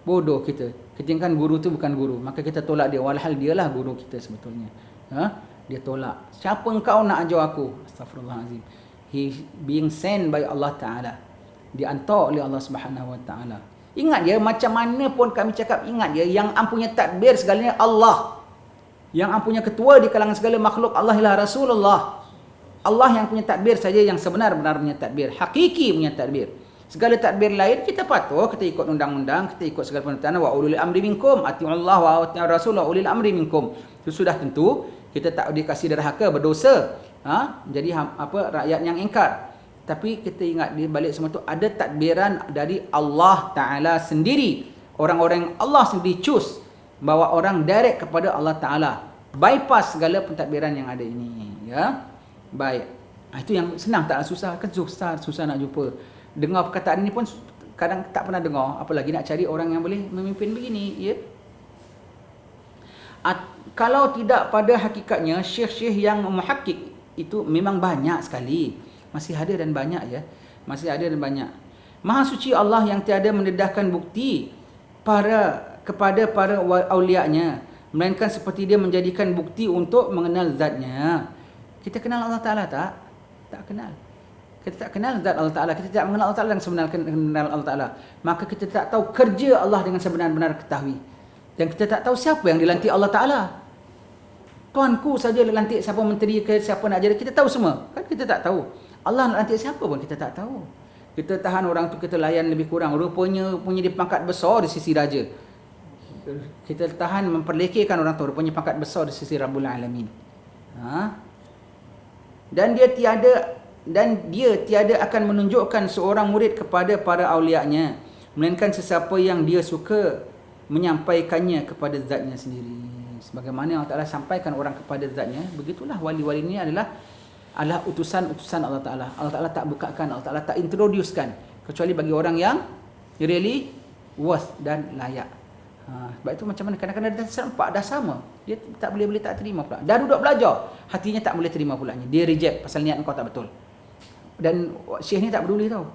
Bodoh kita. Kita kan guru tu bukan guru, maka kita tolak dia walhal dialah guru kita sebetulnya. Dia tolak. Siapa engkau nak ajar aku? Astaghfirullahalazim. He being sent by Allah Taala. Dihantar oleh Allah Subhanahu Wa Taala. Ingat ya, macam mana pun kami cakap, ingat ya, yang ampunya tadbir segalanya Allah. Yang ampunya ketua di kalangan segala makhluk Allah ialah Rasulullah. Allah yang punya tadbir saja yang sebenar-benar punya tadbir, hakiki punya tadbir. Segala tadbir lain kita patuh, kita ikut undang-undang, kita ikut segala perintah wa ulil amri minkum, atiullah wa atiur rasul wa ulil amri minkum. Itu sudah tentu, kita tak dikasih derhaka berdosa. Jadi rakyat yang ingkar. Tapi kita ingat di balik semua itu ada tadbiran dari Allah Taala sendiri. Orang-orang yang Allah sendiri choose bawa orang direct kepada Allah Taala. Bypass segala pentadbiran yang ada ini, ya. Baik. Itu yang senang tak susah, kan susah nak jumpa. Dengar perkataan ini pun kadang tak pernah dengar, apalagi nak cari orang yang boleh memimpin begini, ya. Kalau tidak, pada hakikatnya syekh-syekh yang muhakkik itu memang banyak sekali. Masih ada dan banyak ya. Masih ada dan banyak. Maha suci Allah yang tiada mendedahkan bukti kepada para aulia-Nya, melainkan seperti dia menjadikan bukti untuk mengenal zatnya. Kita kenal Allah Ta'ala tak? Tak kenal. Kita tak kenal zat Allah Ta'ala. Kita tak mengenal Allah Ta'ala dengan sebenar kenal Allah Ta'ala. Maka kita tak tahu kerja Allah dengan sebenar-benar ketahui. Dan kita tak tahu siapa yang dilantik Allah Ta'ala. Tuanku saja lantik siapa menteri ke, siapa nak jadi. Kita tahu semua. Kan kita tak tahu. Allah nak lantik siapa pun kita tak tahu. Kita tahan orang tu, kita layan lebih kurang. Rupanya punya dia pangkat besar di sisi raja. Kita tahan memperlekehkan orang tu, rupanya pangkat besar di sisi Rabbul Alamin. Dan dia tiada akan menunjukkan seorang murid kepada para aulia-Nya, melainkan sesiapa yang dia suka menyampaikannya kepada zatnya sendiri. Sebagaimana Allah Ta'ala sampaikan orang kepada zatnya, begitulah wali-wali ini adalah utusan-utusan Allah Ta'ala. Allah Ta'ala tak bukakan, Allah Ta'ala tak introducekan, kecuali bagi orang yang really worth dan layak. Sebab itu macam mana kadang-kadang dia serempak dah sama, dia tak boleh tak terima pula. Dah duduk belajar, hatinya tak boleh terima pula. Dia reject pasal niat kau tak betul. Dan syekh ni tak peduli tau.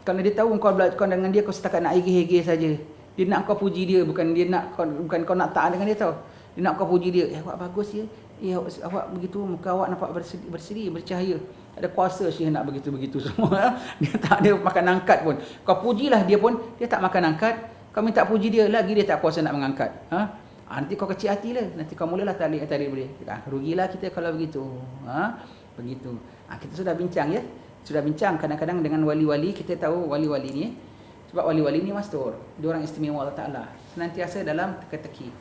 Kalau dia tahu kau belajar dengan dia, kau setakat nak hege-hege saja. Dia nak kau puji dia, bukan kau nak taat dengan dia tau. Dia nak kau puji dia. Awak bagus ya. Awak begitu, muka awak nampak berseri, bercahaya. Ada kuasa syekh nak begitu-begitu semua. Dia tak ada makan angkat pun. Kau pujilah dia pun, dia tak makan angkat. Kau minta puji dia lagi, dia tak kuasa nak mengangkat. Nanti kau kecil hati lah. Nanti kau mulalah tarik boleh. Rugilah kita kalau begitu. Begitu. Kita sudah bincang ya. Sudah bincang kadang-kadang dengan wali-wali. Kita tahu wali-wali ni, sebab wali-wali ni mastur. Dia orang istimewa Allah Ta'ala. Senantiasa dalam teka-teki.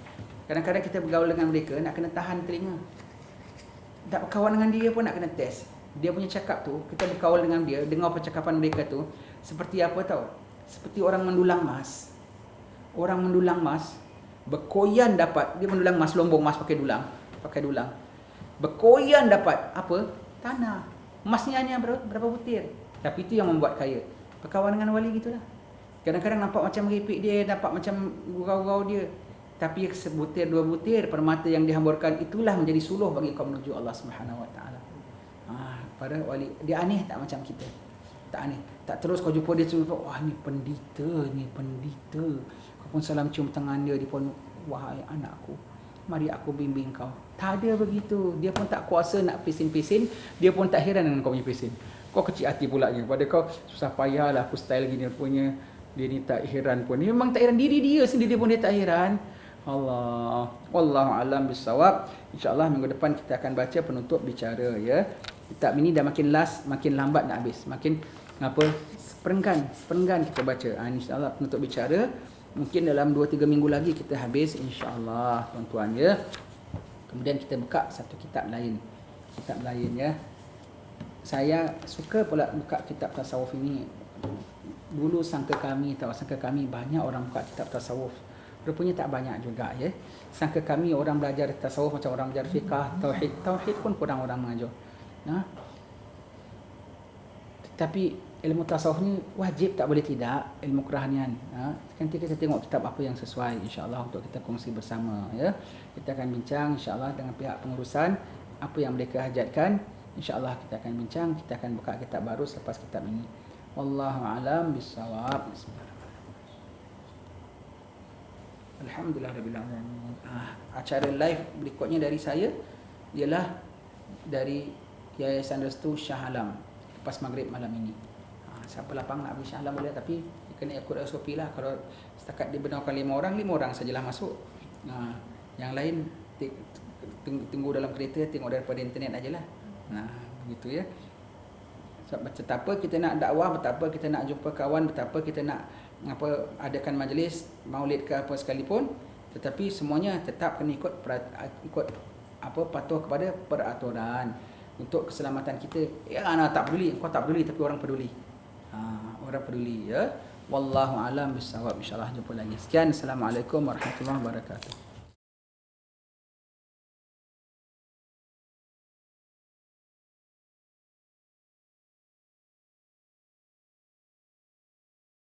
Kadang-kadang kita bergaul dengan mereka, nak kena tahan telinga. Tak berkawan dengan dia pun nak kena test. Dia punya cakap tu, kita berkaul dengan dia, dengar percakapan mereka tu, seperti apa tahu? Seperti orang mendulang emas. Orang mendulang emas, berkoyan dapat, dia mendulang emas, lombong emas pakai dulang. Berkoyan dapat apa? Tanah. Emasnya hanya berapa butir. Tapi itu yang membuat kaya. Berkawan dengan wali gitulah. Kadang-kadang nampak macam meripik dia, nampak macam gurau-gurau dia. Tapi sebutir dua butir permata yang dihamburkan, itulah menjadi suluh bagi kau menuju Allah Subhanahu Wa Taala. Para wali, dia aneh tak macam kita? Tak aneh. Tak terus kau jumpa dia terus, wah ni pendeta. Kau pun salam cium tangan dia pun, wahai anakku, mari aku bimbing kau. Tak ada begitu. Dia pun tak kuasa nak pesin-pesin, dia pun tak heran dengan kau punya pesin. Kau kecil hati pula je. Pada kau susah payahlah aku style gini punya. Dia ni tak heran pun. Dia memang tak heran, diri dia sendiri pun dia tak heran. Allah, wallahu alam bisawab. InsyaAllah minggu depan kita akan baca penutup bicara ya. Kitab ini dah makin lambat nak habis. Makin seperenggan kita baca. InsyaAllah penutup bicara mungkin dalam 2-3 minggu lagi kita habis insya-Allah tuan-tuan ya. Kemudian kita buka satu kitab lain ya. Saya suka pula buka kitab tasawuf ini. Dulu sangka kami banyak orang buka kitab tasawuf. Rupanya tak banyak juga ya. Sangka kami orang belajar tasawuf macam orang belajar fiqah, tauhid pun kurang orang mengajar. Tetapi ilmu tasawuf ni wajib, tak boleh tidak, ilmu kerohanian. Nanti kita tengok kitab apa yang sesuai insya-Allah untuk kita kongsi bersama ya. Kita akan bincang insya-Allah dengan pihak pengurusan apa yang mereka hajatkan. InsyaAllah kita akan bincang, kita akan buka kitab baru selepas kitab ini. Wallahu a'lam bissawab. Alhamdulillahirabbil alamin. Acara live berikutnya dari saya ialah dari Yayasan Restu Shah Alam lepas maghrib malam ini. Siapa lapang nak pergi Shah Alam boleh, tapi kena ikut SOP lah. Kalau setakat dibenarkan 5 orang sajalah masuk. Yang lain tunggu dalam kereta, tengok daripada internet ajalah. Begitu ya. Betapa kita nak dakwah, betapa kita nak jumpa kawan, betapa kita nak adakan majlis maulid ke apa sekalipun, tetapi semuanya tetap kena ikut patuh kepada peraturan untuk keselamatan kita. Ya, anak tak peduli, kau tak peduli, tapi orang peduli. Orang peduli ya. Wallahu alam bisawab. Insyaallah jumpa lagi. Sekian, assalamualaikum warahmatullahi wabarakatuh.